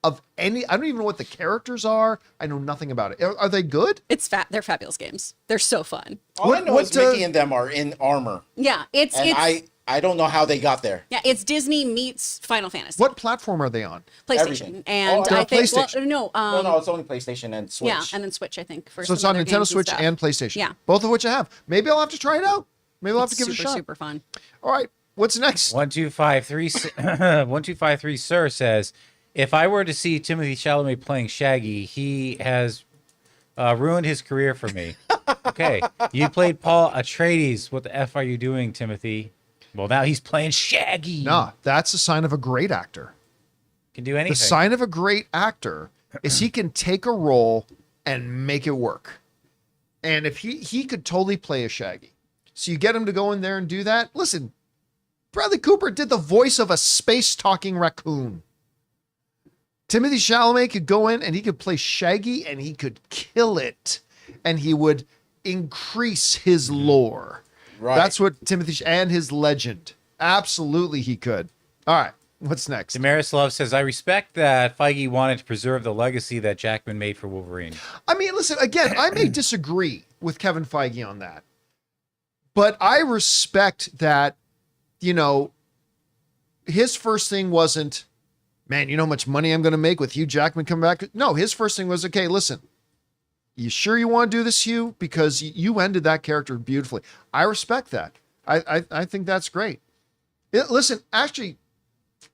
of any. I don't even know what the characters are. I know nothing about it. Are they good? They're fabulous games. They're so fun. All I know is Mickey and them are in armor. Yeah, it's I don't know how they got there. yeah, it's Disney meets Final Fantasy. What platform are they on? PlayStation. Everything. And Oh, I think PlayStation. no, No, it's only PlayStation and Switch. yeah, and then Switch, I think. For So it's some on other Nintendo games Switch stuff. and PlayStation. Yeah. Both of which I have. Maybe I'll have to try it out. Maybe I'll have to give it a super, shot. super fun. All right. What's next? 1253 1253 Sir says, if I were to see Timothy Chalamet playing Shaggy, he has ruined his career for me. Okay, you played Paul Atreides. What the F are you doing, Timothy? Well, now he's playing Shaggy. Nah, that's a sign of a great actor. Can do anything. The sign of a great actor is he can take a role and make it work. And if he could totally play a Shaggy. So you get him to go in there and do that. Listen, Bradley Cooper did the voice of a space talking raccoon. Timothy Chalamet could go in and he could play Shaggy and he could kill it. And he would increase his lore. Right. That's what and his legend. Absolutely he could. All right. What's next? Damaris Love says, I respect that Feige wanted to preserve the legacy that Jackman made for Wolverine. I mean, listen, again, I may disagree with Kevin Feige on that. But I respect that, you know, his first thing wasn't, man, you know how much money I'm going to make with Hugh Jackman coming back? No, his first thing was, okay, listen, you sure you want to do this, Hugh? Because you ended that character beautifully. I respect that. I think that's great. Listen, actually,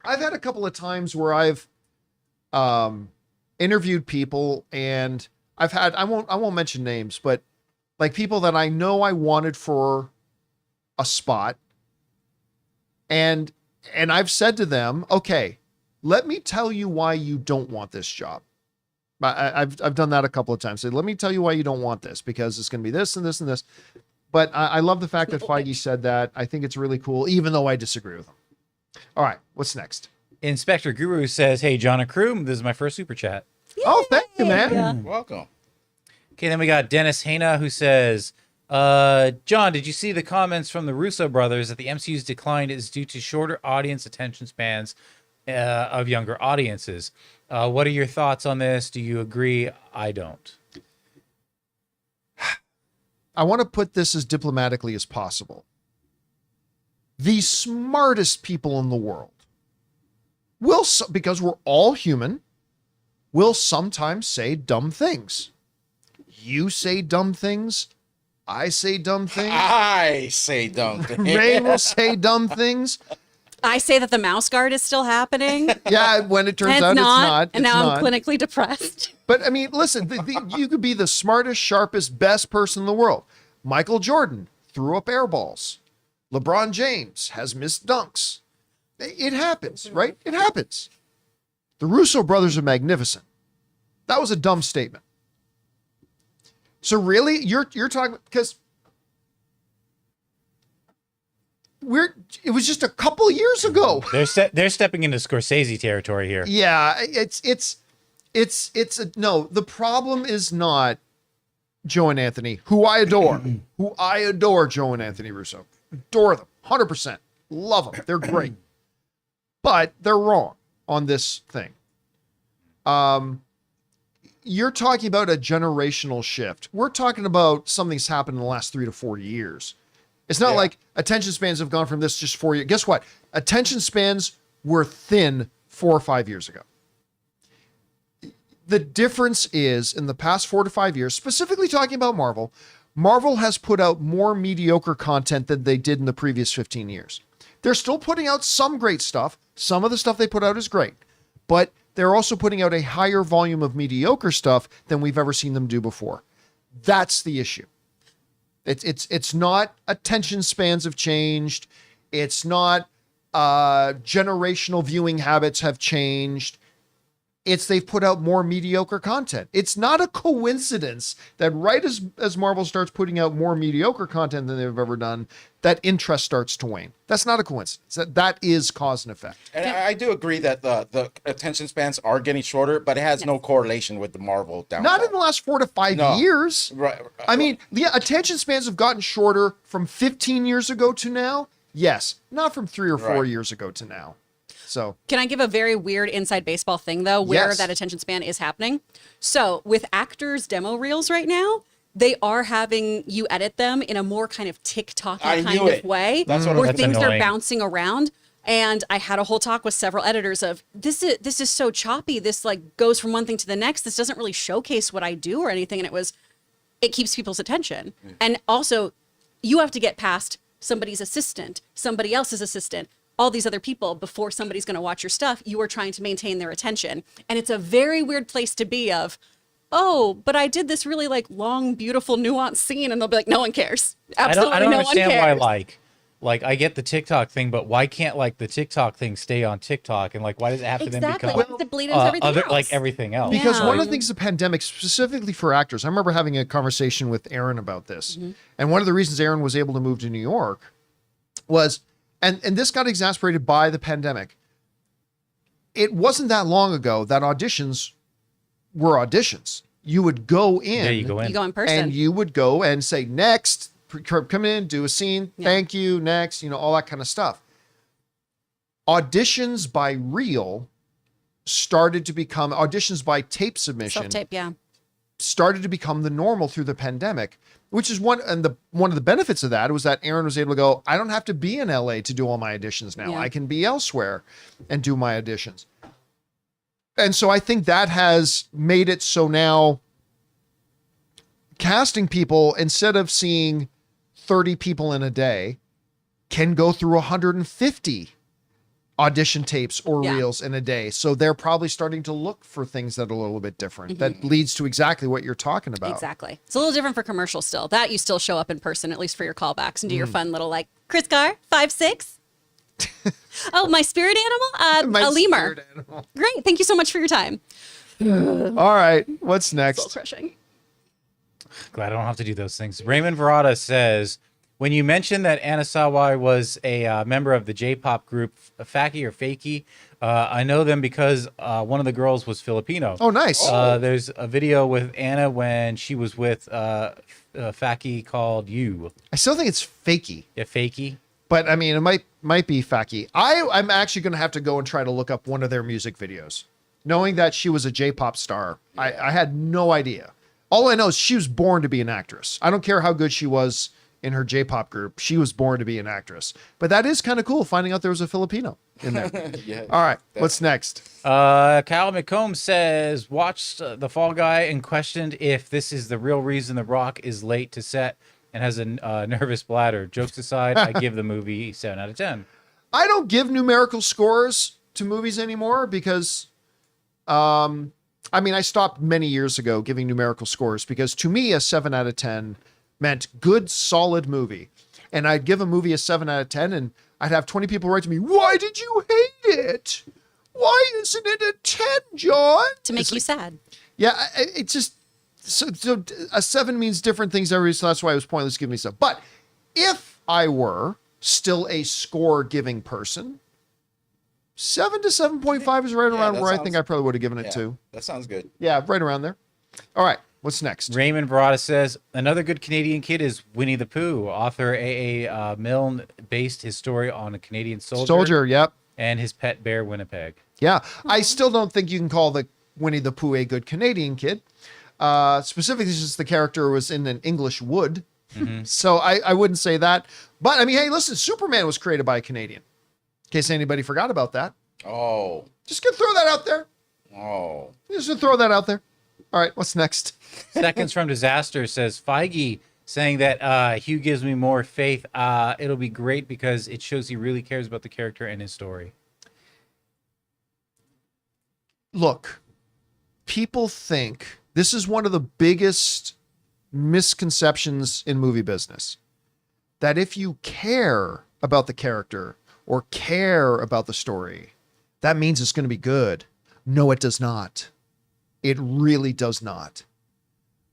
I've had a couple of times where I've interviewed people and I've had, I won't mention names, but like people that I know I wanted for a spot. And I've said to them, okay, let me tell you why you don't want this job. I've done that a couple of times. So let me tell you why you don't want this, because it's going to be this and this and this. But I love the fact that Feige said that. I think it's really cool, even though I disagree with him. All right, what's next? Inspector Guru says, hey, John and crew, this is my first super chat. Oh, thank you, man. Yeah. Welcome. Okay, then we got Dennis Hana who says, John, did you see the comments from the Russo brothers that the MCU's decline is due to shorter audience attention spans of younger audiences? What are your thoughts on this? Do you agree? I don't. I want to put this as diplomatically as possible. The smartest people in the world will, because we're all human, will sometimes say dumb things. You say dumb things. I say dumb things. I say dumb things. Ray will say dumb things. I say that the mouse guard is still happening. Yeah, when it turns And out it's not, it's not. and it's now not. I'm clinically depressed. But I mean, listen, you could be the smartest, sharpest, best person in the world. Michael Jordan threw up air balls. LeBron James has missed dunks. It happens, right? It happens. The Russo brothers are magnificent. That was a dumb statement. So really, you're talking, because it was just a couple years ago. They're stepping into Scorsese territory here. Yeah, no, the problem is not Joe and Anthony, who I adore, Joe and Anthony Russo. Adore them, 100%. Love them. They're great. But they're wrong on this thing. You're talking about a generational shift. We're talking about something's happened in the last 3 to 4 years. It's not like attention spans have gone from this just 4 years. Guess what? Attention spans were thin 4 or 5 years ago. The difference is in the past 4 to 5 years, specifically talking about Marvel, Marvel has put out more mediocre content than they did in the previous 15 years. They're still putting out some great stuff. Some of the stuff they put out is great, but they're also putting out a higher volume of mediocre stuff than we've ever seen them do before. That's the issue. It's not attention spans have changed. It's not generational viewing habits have changed. It's they've put out more mediocre content. It's not a coincidence that right as Marvel starts putting out more mediocre content than they've ever done, that interest starts to wane. That's not a coincidence. That is cause and effect. And I do agree that the attention spans are getting shorter, but it has no correlation with the Marvel downfall. Not in the last 4 to 5 years. Right. I mean, the attention spans have gotten shorter from 15 years ago to now. Yes, not from 3 or 4 years ago to now. So Can I give a very weird inside baseball thing, though, where Yes. that attention span is happening? So with actors' demo reels right now, they are having you edit them in a more kind of TikTok I kind knew of it. way, That's what where That's things are annoying. bouncing around. And I had a whole talk with several editors of this is so choppy. This like goes from one thing to the next. This doesn't really showcase what I do or anything. And it keeps people's attention. And also, you have to get past somebody's assistant, somebody else's assistant, all these other people before somebody's going to watch your stuff. You are trying to maintain their attention. And it's a very weird place to be of, oh, but I did this really like long, beautiful, nuanced scene. And they'll be like, no one cares. Absolutely I don't no one understand cares. why like I get the TikTok thing, but why can't like the TikTok thing stay on TikTok? And like, why does it have to then Exactly. become Why does it bleed into everything other else? like everything else? Because Yeah. one of the things the pandemic, specifically for actors, I remember having a conversation with Aaron about this. And one of the reasons Aaron was able to move to New York was, and this got exacerbated by the pandemic. It wasn't that long ago that auditions were auditions. You would go in. Yeah, you go in. You go in person. And you would go and say, next, come in, do a scene, thank you, next, all that kind of stuff. Auditions by reel started to become, auditions by tape submission Self-tape, yeah. started to become the normal through the pandemic, which is one of the benefits of that was that Aaron was able to go, I don't have to be in LA to do all my auditions now. Yeah. I can be elsewhere and do my auditions. And so I think that has made it so now casting people, instead of seeing 30 people in a day, can go through 150 audition tapes or Yeah. reels in a day. So they're probably starting to look for things that are a little bit different. That leads to exactly what you're talking about. Exactly. It's a little different for commercials still. That you still show up in person, at least for your callbacks, and do your fun little like, Chris Carr, 5'6". Oh, my spirit animal? My A lemur. spirit animal. Great. Thank you so much for your time. All right. What's Soul next? crushing. Glad I don't have to do those things. Raymond Verada says, when you mentioned that Anasawa was a member of the J-pop group Faki or Fakey, I know them because one of the girls was Filipino. Oh, nice. There's a video with Anna when she was with Faki called You. I still think it's fakey, Yeah, Fakey. but I mean, it might be Faki. I'm actually going to have to go and try to look up one of their music videos. Knowing that she was a J-pop star, I had no idea. All I know is she was born to be an actress. I don't care how good she was in her J-pop group. She was born to be an actress. But that is kind of cool, finding out there was a Filipino in there. Yeah. All right, what's next? Kyle McComb says, watched The Fall Guy and questioned if this is the real reason The Rock is late to set and has a nervous bladder. Jokes aside, I give the movie 7 out of 10. I don't give numerical scores to movies anymore because, I stopped many years ago giving numerical scores because to me, a 7 out of 10 meant good, solid movie. And I'd give a movie a 7 out of 10 and I'd have 20 people write to me, why did you hate it? Why isn't it a 10, John? To make you sad. Yeah, it just, so a 7 means different things every, so that's why it was pointless giving me stuff. But if I were still a score giving person, 7 to 7.5 is right around that where I sounds- think I probably would have given it Yeah, to. that sounds good. Yeah, right around there. All right, what's next? Raymond Verada says, another good Canadian kid is Winnie the Pooh. Author A.A. Milne based his story on a Canadian soldier Yep. and his pet bear, Winnipeg. Yeah, I still don't think you can call the Winnie the Pooh a good Canadian kid. Specifically, since the character was in an English wood. So I wouldn't say that. But I mean, hey, listen, Superman was created by a Canadian. In case anybody forgot about that. Oh, Just gonna throw that out there. oh. Just gonna throw that out there. All right, what's next? Seconds from Disaster says, Feige saying that Hugh gives me more faith. It'll be great because it shows he really cares about the character and his story. Look, people think this is one of the biggest misconceptions in movie business. That if you care about the character or care about the story, that means it's going to be good. No, it does not. It really does not.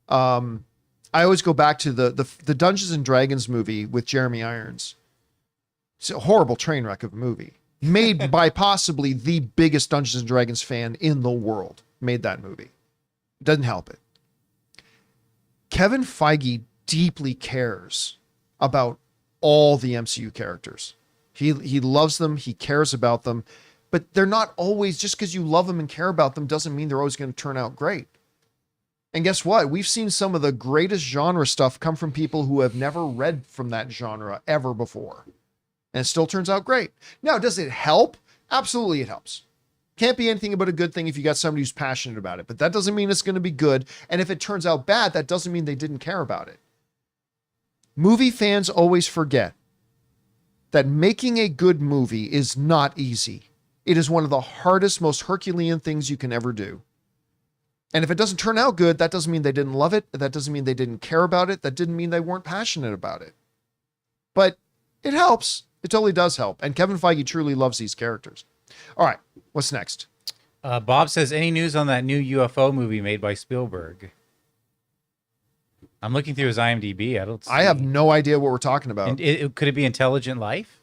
I always go back to the Dungeons and Dragons movie with Jeremy Irons. It's a horrible train wreck of a movie. Made by possibly the biggest Dungeons and Dragons fan in the world. Made that movie. Doesn't help it. Kevin Feige deeply cares about all the MCU characters. He loves them. He cares about them. But they're not always, just because you love them and care about them doesn't mean they're always going to turn out great. And guess what? We've seen some of the greatest genre stuff come from people who have never read from that genre ever before. And it still turns out great. Now, does it help? Absolutely it helps. Can't be anything but a good thing if you got somebody who's passionate about it. But that doesn't mean it's going to be good. And if it turns out bad, that doesn't mean they didn't care about it. Movie fans always forget that making a good movie is not easy. It is one of the hardest, most Herculean things you can ever do. And if it doesn't turn out good, that doesn't mean they didn't love it. That doesn't mean they didn't care about it. That didn't mean they weren't passionate about it. But it helps. It totally does help. And Kevin Feige truly loves these characters. All right, what's next? Bob says, any news on that new UFO movie made by Spielberg? I'm looking through his IMDb. I have no idea what we're talking about. And could it be Intelligent Life?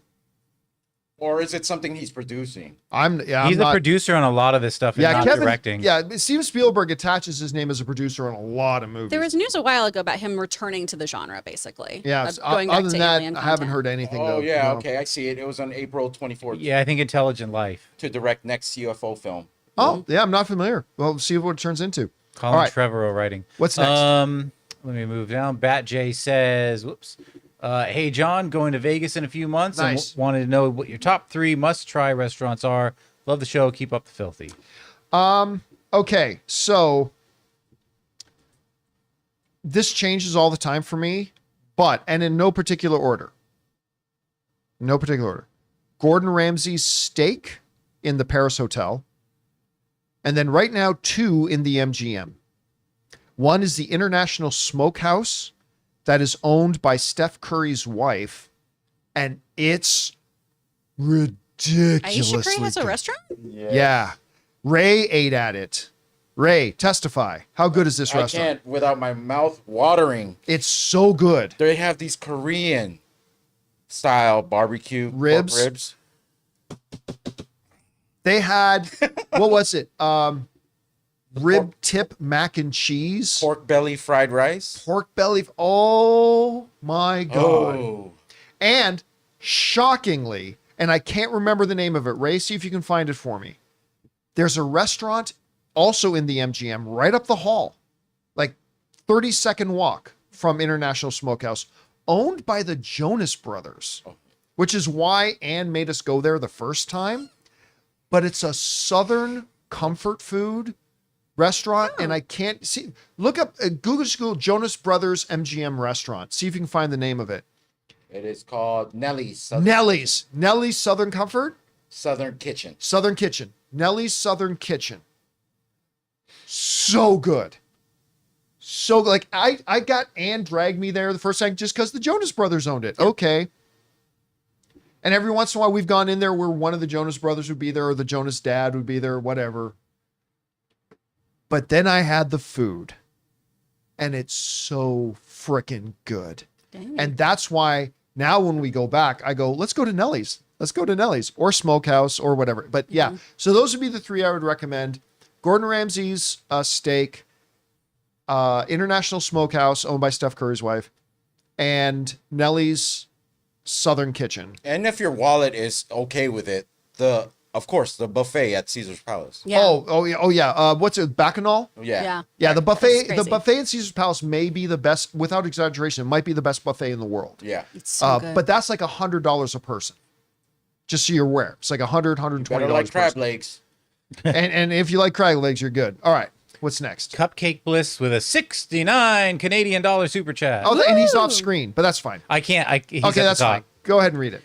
Or is it something he's producing? He's a producer on a lot of this stuff and not directing. Yeah, Steven Spielberg attaches his name as a producer on a lot of movies. There was news a while ago about him returning to the genre, basically. Yeah, other than that, I haven't heard anything. Oh, though, yeah, no. okay, I see it. It was on April 24th. Yeah, I think Intelligent Life. To direct next UFO film. Oh, yeah, I'm not familiar. Well, see what it turns into. Colin All right. Trevorrow writing. What's next? Let me move down. Bat J says, whoops. Hey, John, going to Vegas in a few months. Nice. And wanted to know what your top 3 must-try restaurants are. Love the show. Keep up the filthy. Okay, so this changes all the time for me, and in no particular order. No particular order. Gordon Ramsay's steak in the Paris Hotel. And then right now, 2 in the MGM. One is the International Smokehouse that is owned by Steph Curry's wife, and it's ridiculously Aisha Curry has a good. restaurant? Yeah. Ray ate at it. Ray, testify. How good is this restaurant? I can't without my mouth watering. It's so good. They have these Korean style barbecue Ribs. pork ribs. They had, what was it? Rib tip mac and cheese. Pork belly fried rice. Pork belly. Oh my God. Oh. And shockingly, and I can't remember the name of it. Ray, see if you can find it for me. There's a restaurant also in the MGM right up the hall, like 30-second walk from International Smokehouse, owned by the Jonas Brothers, which is why Ann made us go there the first time. But it's a Southern comfort food restaurant, and I can't see. Look up Google Jonas Brothers MGM restaurant. See if you can find the name of it. It is called Nellie's. Nellie's Southern Comfort. Southern Kitchen. Southern Kitchen. Nellie's Southern Kitchen. So good. So like I got Ann dragged me there the first time just because the Jonas Brothers owned it. Okay. And every once in a while we've gone in there where one of the Jonas Brothers would be there or the Jonas dad would be there, whatever. But then I had the food, and it's so freaking good. Dang. And that's why now when we go back, I go, let's go to Nellie's. Let's go to Nellie's or Smokehouse or whatever. But yeah, so those would be the 3 I would recommend. Gordon Ramsay's steak, International Smokehouse owned by Steph Curry's wife, and Nellie's Southern Kitchen. And if your wallet is okay with it, of course, the buffet at Caesar's Palace. Yeah. Oh yeah. What's it? Bacchanal? Yeah. Yeah, the That's buffet crazy. at Caesar's Palace may be the best, without exaggeration, it might be the best buffet in the world. Yeah. It's so good. But that's like $100 a person. Just so you're aware. It's like $100, $120 Better like a crab person. legs. and if you like crab legs, you're good. All right. What's next? Cupcake Bliss with a 69 Canadian dollar super chat. Oh, and he's Woo! off screen, but that's fine. I can't. He's Okay, at that's the top. fine. Go ahead and read it.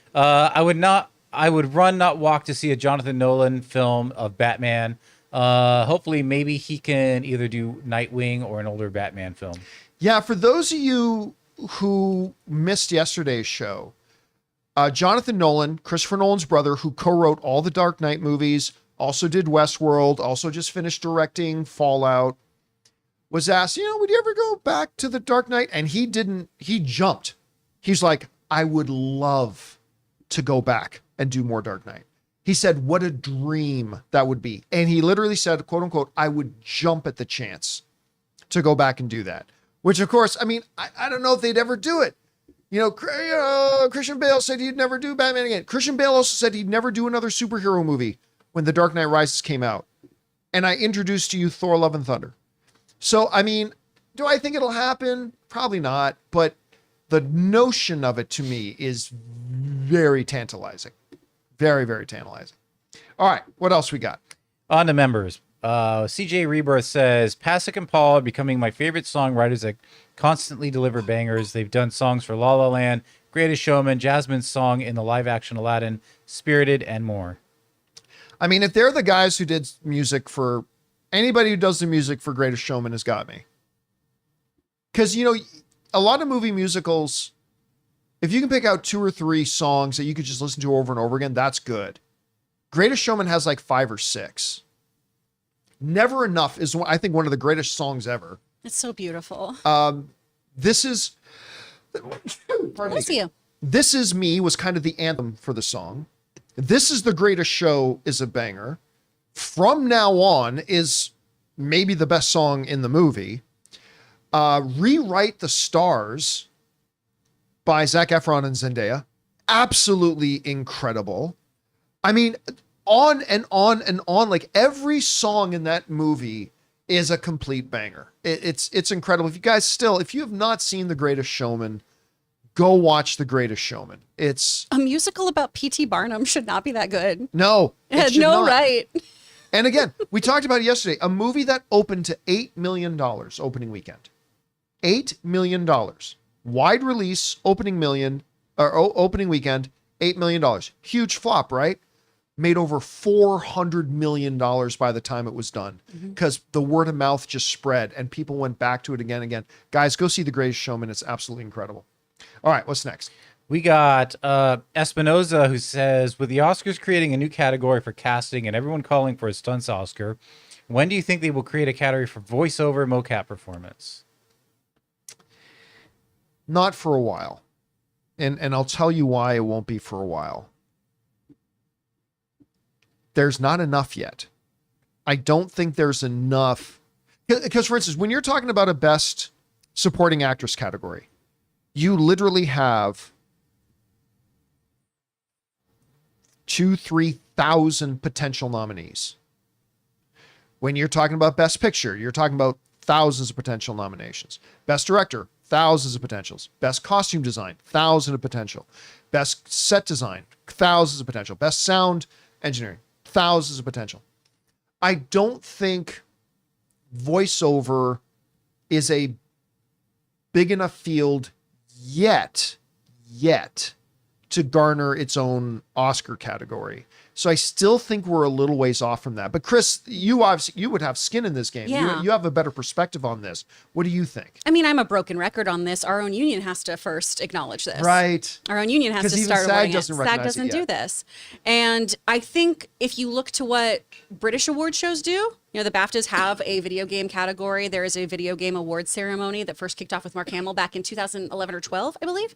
I would run, not walk, to see a Jonathan Nolan film of Batman. Hopefully, maybe he can either do Nightwing or an older Batman film. Yeah, for those of you who missed yesterday's show, Jonathan Nolan, Christopher Nolan's brother, who co-wrote all the Dark Knight movies, also did Westworld, also just finished directing Fallout, was asked, would you ever go back to the Dark Knight? And he didn't, he jumped. He's like, I would love to go back and do more Dark Knight. He said, what a dream that would be. And he literally said, quote unquote, I would jump at the chance to go back and do that. Which, of course, I mean, I don't know if they'd ever do it. Christian Bale said he'd never do Batman again. Christian Bale also said he'd never do another superhero movie when The Dark Knight Rises came out. And I introduced to you Thor: Love and Thunder. So, I mean, do I think it'll happen? Probably not. But the notion of it to me is very tantalizing. Very, very tantalizing. All right. What else we got? On to members. CJ Rebirth says, Pasek and Paul are becoming my favorite songwriters that constantly deliver bangers. They've done songs for La La Land, Greatest Showman, Jasmine's song in the live-action Aladdin, Spirited, and more. I mean, if they're the guys who did music for anybody who does the music for Greatest Showman has got me. Because, you know, a lot of movie musicals, if you can pick out 2 or 3 songs that you could just listen to over and over again, that's good. Greatest Showman has like 5 or 6. Never Enough is, I think, one of the greatest songs ever. It's so beautiful. This is, pardon Bless me. you. This Is Me was kind of the anthem for the song. This Is the Greatest Show is a banger. From Now On is maybe the best song in the movie. Rewrite the Stars by Zac Efron and Zendaya. Absolutely incredible. I mean, on and on and on. Like every song in that movie is a complete banger. It's incredible. If you guys if you have not seen The Greatest Showman, go watch The Greatest Showman. It's A musical about P.T. Barnum should not be that good. no, It had should no not. right. And again, we talked about it yesterday. A movie that opened to $8 million opening weekend. $8 million. Wide release, opening weekend, $8 million. Huge flop, right? Made over $400 million by the time it was done because the word of mouth just spread and people went back to it again and again. Guys, go see The Greatest Showman. It's absolutely incredible. All right, what's next? We got Espinoza, who says, with the Oscars creating a new category for casting and everyone calling for a stunts Oscar, when do you think they will create a category for voiceover mocap performance? Not for a while. And I'll tell you why it won't be for a while. There's not enough yet. I don't think there's enough. Because, for instance, when you're talking about a best supporting actress category, you literally have 2,000-3,000 potential nominees. When you're talking about best picture, you're talking about thousands of potential nominations. Best director, thousands of potentials. Best costume design, thousands of potential. Best set design, thousands of potential. Best sound engineering, thousands of potential. I don't think voiceover is a big enough field yet to garner its own Oscar category. So I still think we're a little ways off from that. But Chris, you would have skin in this game. Yeah. You have a better perspective on this. What do you think? I mean, I'm a broken record on this. Our own union has to first acknowledge this. Right. Our own union has 'Cause to even start SAG awarding it. doesn't SAG recognize it doesn't yet. do this. And I think if you look to what British award shows do, you know, the BAFTAs have a video game category. There is a video game awards ceremony that first kicked off with Mark Hamill back in 2011 or 12, I believe.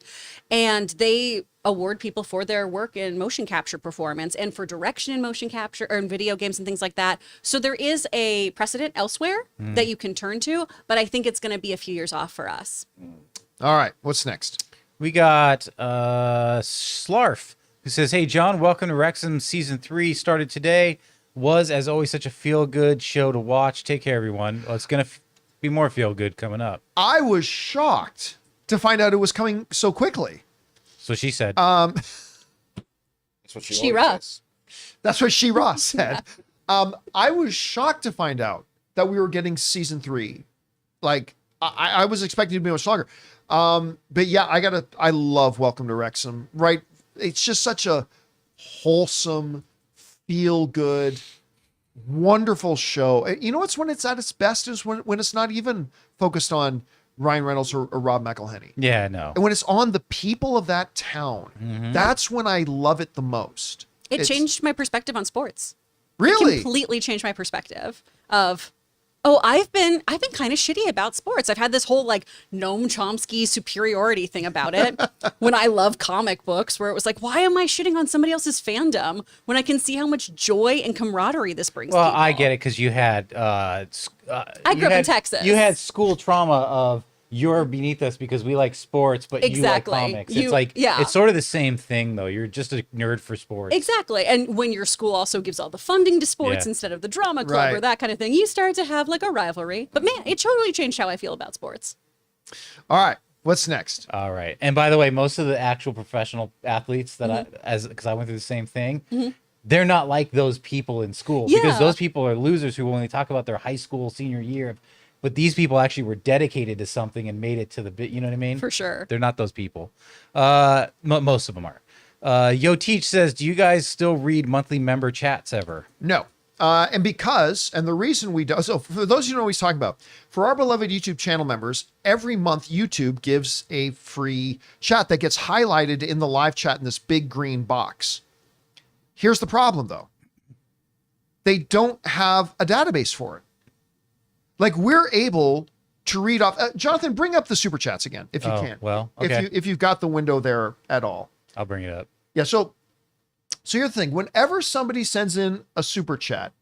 And they award people for their work in motion capture performance and for direction in motion capture or in video games and things like that. So there is a precedent elsewhere that you can turn to, but I think it's going to be a few years off for us. All right. What's next? We got Slarf, who says, hey, John, welcome to Wrexham. Season 3 started today. Was, as always, such a feel-good show to watch. Take care, everyone. Well, it's going to be more feel-good coming up. I was shocked to find out it was coming so quickly. So she said. That's what she She-Ra. always says. That's what She-Ra said. I was shocked to find out that we were getting season 3. Like, I was expecting it to be much longer. But yeah, I love Welcome to Wrexham, right? It's just such a wholesome, feel good, wonderful show. You know what's when it's at its best is when it's not even focused on Ryan Reynolds or Rob McElhenney. Yeah, no. And when it's on the people of that town, that's when I love it the most. It changed my perspective on sports. Really? Completely changed my perspective of, oh, I've been kind of shitty about sports. I've had this whole like Noam Chomsky superiority thing about it when I love comic books, where it was like, why am I shitting on somebody else's fandom when I can see how much joy and camaraderie this brings? Well, people? I get it because you had. I grew up in Texas. You had school trauma of you're beneath us because we like sports, but Exactly. you like comics. You- It's like yeah. it's sort of the same thing though. You're just a nerd for sports. Exactly. And when your school also gives all the funding to sports Yeah. instead of the drama club or Right. that kind of thing, you start to have like a rivalry. But man, it totally changed how I feel about sports. All right. What's next? All right. And by the way, most of the actual professional athletes that because I went through the same thing, they're not like those people in school because Yeah. those people are losers who only talk about their high school senior year of but these people actually were dedicated to something and made it to the bit. You know what I mean? For sure. They're not those people. Most of them are. Yo Teach says, do you guys still read monthly member chats ever? No. And the reason we do, so for those of you who know what he's talking about, for our beloved YouTube channel members, every month YouTube gives a free chat that gets highlighted in the live chat in this big green box. Here's the problem though. They don't have a database for it. Like we're able to read off, Jonathan, bring up the super chats again, if you can. Well, okay. If you've got the window there at all. I'll bring it up. Yeah. So here's the thing. Whenever somebody sends in a super chat,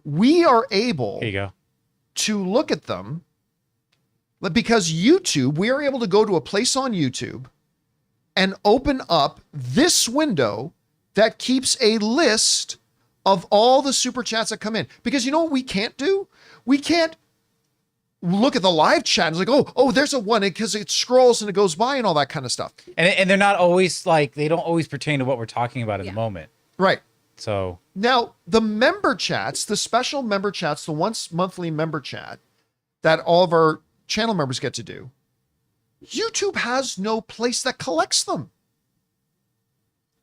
we are able Here you go. to look at them because YouTube, we are able to go to a place on YouTube and open up this window that keeps a list of all the super chats that come in. Because you know what we can't do? We can't look at the live chat and it's like, oh, there's a one, because it scrolls and it goes by and all that kind of stuff. And they're not always like, they don't always pertain to what we're talking about in the moment. Right. So now the member chats, the special member chats, the once monthly member chat that all of our channel members get to do, YouTube has no place that collects them.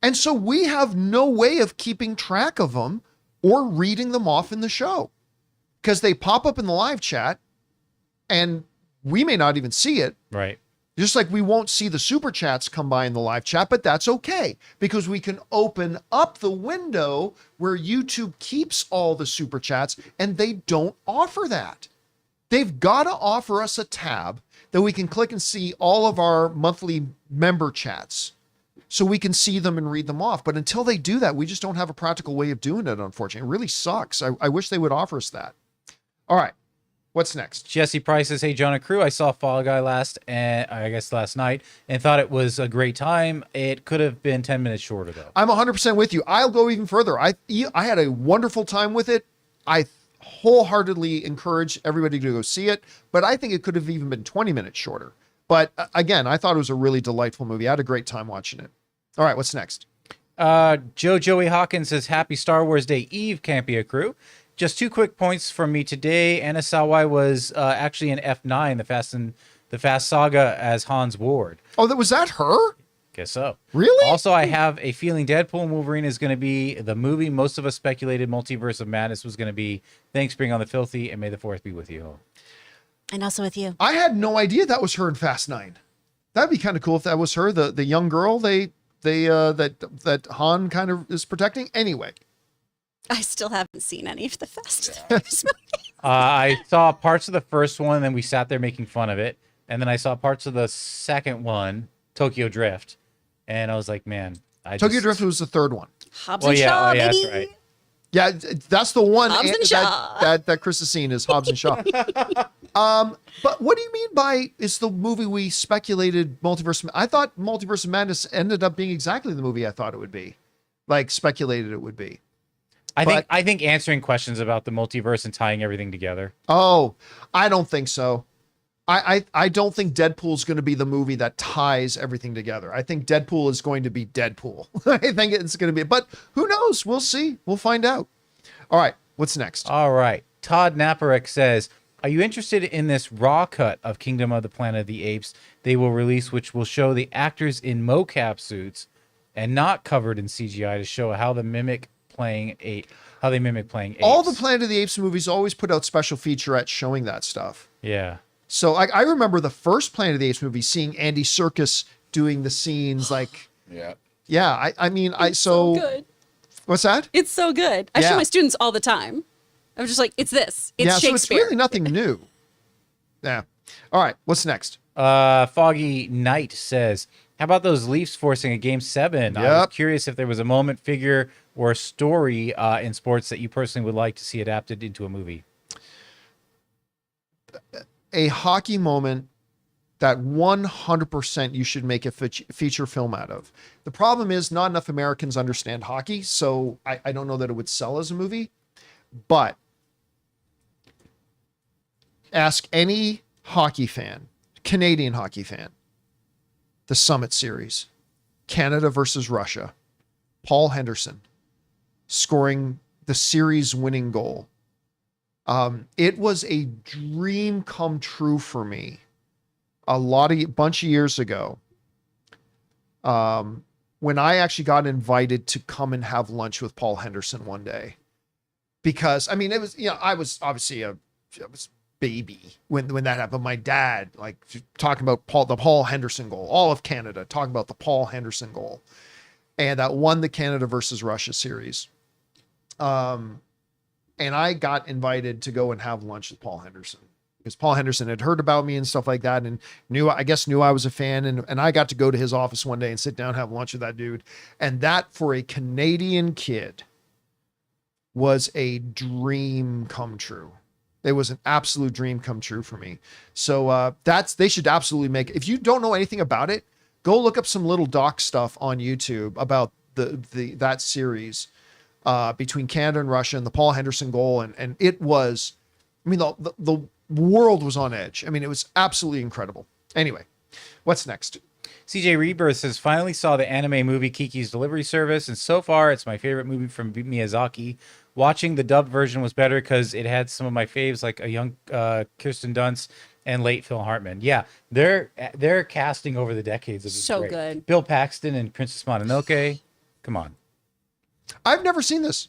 And so we have no way of keeping track of them or reading them off in the show because they pop up in the live chat and we may not even see it. right. Just like we won't see the super chats come by in the live chat, but that's okay because we can open up the window where YouTube keeps all the super chats and they don't offer that. They've got to offer us a tab that we can click and see all of our monthly member chats so we can see them and read them off. But until they do that, we just don't have a practical way of doing it, unfortunately. It really sucks. I wish they would offer us that. All right. What's next? Jesse Price says, hey, John and crew, I saw Fall Guy last night and thought it was a great time. It could have been 10 minutes shorter, though. I'm 100% with you. I'll go even further. I had a wonderful time with it. I wholeheartedly encourage everybody to go see it, but I think it could have even been 20 minutes shorter. But again, I thought it was a really delightful movie. I had a great time watching it. All right, what's next? Joey Hawkins says, happy Star Wars Day Eve, Campea crew. Just 2 quick points from me today. Anna Sawai was actually in F9, the Fast Saga as Hans Ward. Oh, was that her? Guess so. Really? Also, I have a feeling Deadpool and Wolverine is going to be the movie most of us speculated Multiverse of Madness was going to be. Thanks, Bring on the Filthy, and may the 4th be with you. And also with you. I had no idea that was her in Fast 9. That'd be kind of cool if that was her, the young girl that Han kind of is protecting. Anyway. I still haven't seen any of the Fast and Furious movies. I saw parts of the first one, and then we sat there making fun of it. And then I saw parts of the second one, Tokyo Drift, and I was like, man. Tokyo Drift was the third one. Hobbs and Shaw, baby. That's right. Yeah, that's the one Hobbs and Shaw. that Chris has seen is Hobbs and Shaw. But what do you mean by is the movie we speculated Multiverse? I thought Multiverse of Madness ended up being exactly the movie I thought it would be, like speculated it would be. I think answering questions about the multiverse and tying everything together. Oh, I don't think so. I don't think Deadpool's going to be the movie that ties everything together. I think Deadpool is going to be Deadpool. I think it's going to be, but who knows? We'll see. We'll find out. All right. What's next? All right. Todd Naparek says, are you interested in this raw cut of Kingdom of the Planet of the Apes they will release, which will show the actors in mocap suits and not covered in CGI to show how they mimic playing apes? All the Planet of the Apes movies always put out special featurettes showing that stuff. Yeah. So I remember the first Planet of the Apes movie, seeing Andy Serkis doing the scenes like, Yeah. I mean, So good. What's that? It's so good. I Yeah. show my students all the time. I'm just like, it's this. It's So it's Shakespeare. really nothing new. Yeah. All right. What's next? Foggy Knight says, how about those Leafs forcing a Game 7? I was Yep. curious if there was a moment, figure, or a story in sports that you personally would like to see adapted into a movie. A hockey moment that 100% you should make a feature film out of. The problem is not enough Americans understand hockey, so I don't know that it would sell as a movie. But ask any hockey fan, Canadian hockey fan, the Summit Series, Canada versus Russia, Paul Henderson scoring the series winning goal. It was a dream come true for me bunch of years ago. When I actually got invited to come and have lunch with Paul Henderson one day, because I mean, it was, I was obviously I was baby when that happened. My dad, like, talking about the Paul Henderson goal, all of Canada talking about the Paul Henderson goal, and that won the Canada versus Russia series. And I got invited to go and have lunch with Paul Henderson because Paul Henderson had heard about me and stuff like that, and knew I was a fan. And I got to go to his office one day and sit down and have lunch with that dude. And that, for a Canadian kid, was a dream come true. It was an absolute dream come true for me. So they should absolutely make it. If you don't know anything about it, go look up some little doc stuff on YouTube about that series between Canada and Russia and the Paul Henderson goal. And it was, I mean, the world was on edge. I mean, it was absolutely incredible. Anyway, what's next? CJ Rebirth says, finally saw the anime movie Kiki's Delivery Service, and so far it's my favorite movie from Miyazaki. Watching the dubbed version was better because it had some of my faves, like a young Kirsten Dunst and late Phil Hartman. Yeah, their casting over the decades is so great. good. Bill Paxton and Princess Mononoke. Come on. I've never seen this.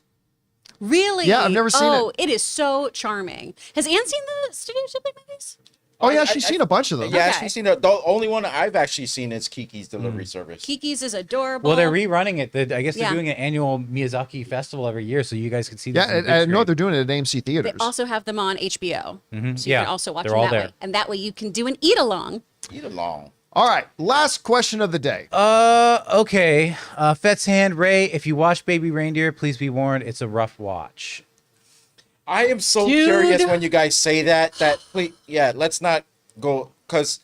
Really? Yeah, I've never seen it. Oh, it is so charming. Has Anne seen the Studio Ghibli movies? Oh yeah, she's seen a bunch of them. Yeah, Okay. she's seen the only one I've actually seen is Kiki's Delivery Service. Kiki's is adorable. Well, they're rerunning it. I guess they're Yeah. doing an annual Miyazaki festival every year, so you guys can see this. Yeah, I know they're doing it at AMC They theaters. also have them on HBO. Mhm. So you Yeah, can also watch they're them all that there. way. And that way you can do an eat along. Eat along. All right, last question of the day. Okay. Fet's Hand, Ray, if you watch Baby Reindeer, please be warned, it's a rough watch. I am so Dude. curious when you guys say that. Please, yeah, let's not go, because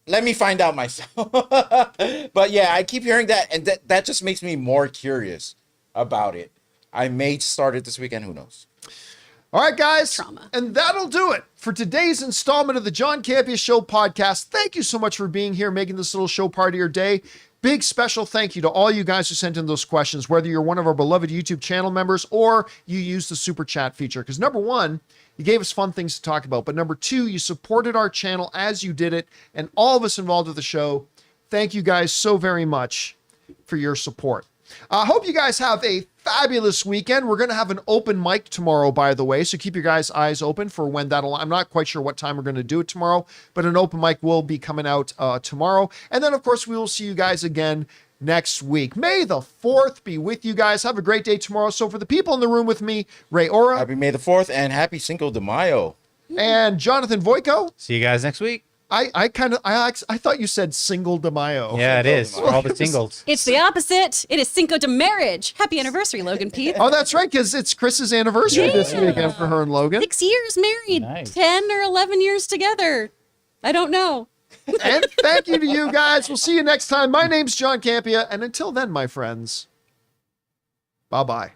let me find out myself. But yeah, I keep hearing that, and that just makes me more curious about it. I may start it this weekend. Who knows? All right, guys. Trauma. And that'll do it for today's installment of the John Campea Show podcast. Thank you so much for being here, making this little show part of your day. Big special thank you to all you guys who sent in those questions, whether you're one of our beloved YouTube channel members or you use the super chat feature. Because number one, you gave us fun things to talk about. But number two, you supported our channel as you did it. And all of us involved with the show, thank you guys so very much for your support. I hope you guys have a fabulous weekend. We're going to have an open mic tomorrow, by the way, so keep your guys' eyes open for when that'll. I'm not quite sure what time we're going to do it tomorrow, but an open mic will be coming out tomorrow. And then, of course, we will see you guys again next week. May the 4th be with you guys. Have a great day tomorrow. So for the people in the room with me, Ray Ora Happy May the 4th and happy Cinco de Mayo. and Jonathan Voico. See you guys next week. I thought you said Single de Mayo. Yeah, it is. For all the singles. It's the opposite. It is Cinco de Marriage. Happy anniversary, Logan Pete. Oh, that's right, because it's Chris's anniversary this Yeah. weekend for her and Logan. 6 years married, Nice. 10 or 11 years together. I don't know. And thank you to you guys. We'll see you next time. My name's John Campea, and until then, my friends, bye-bye.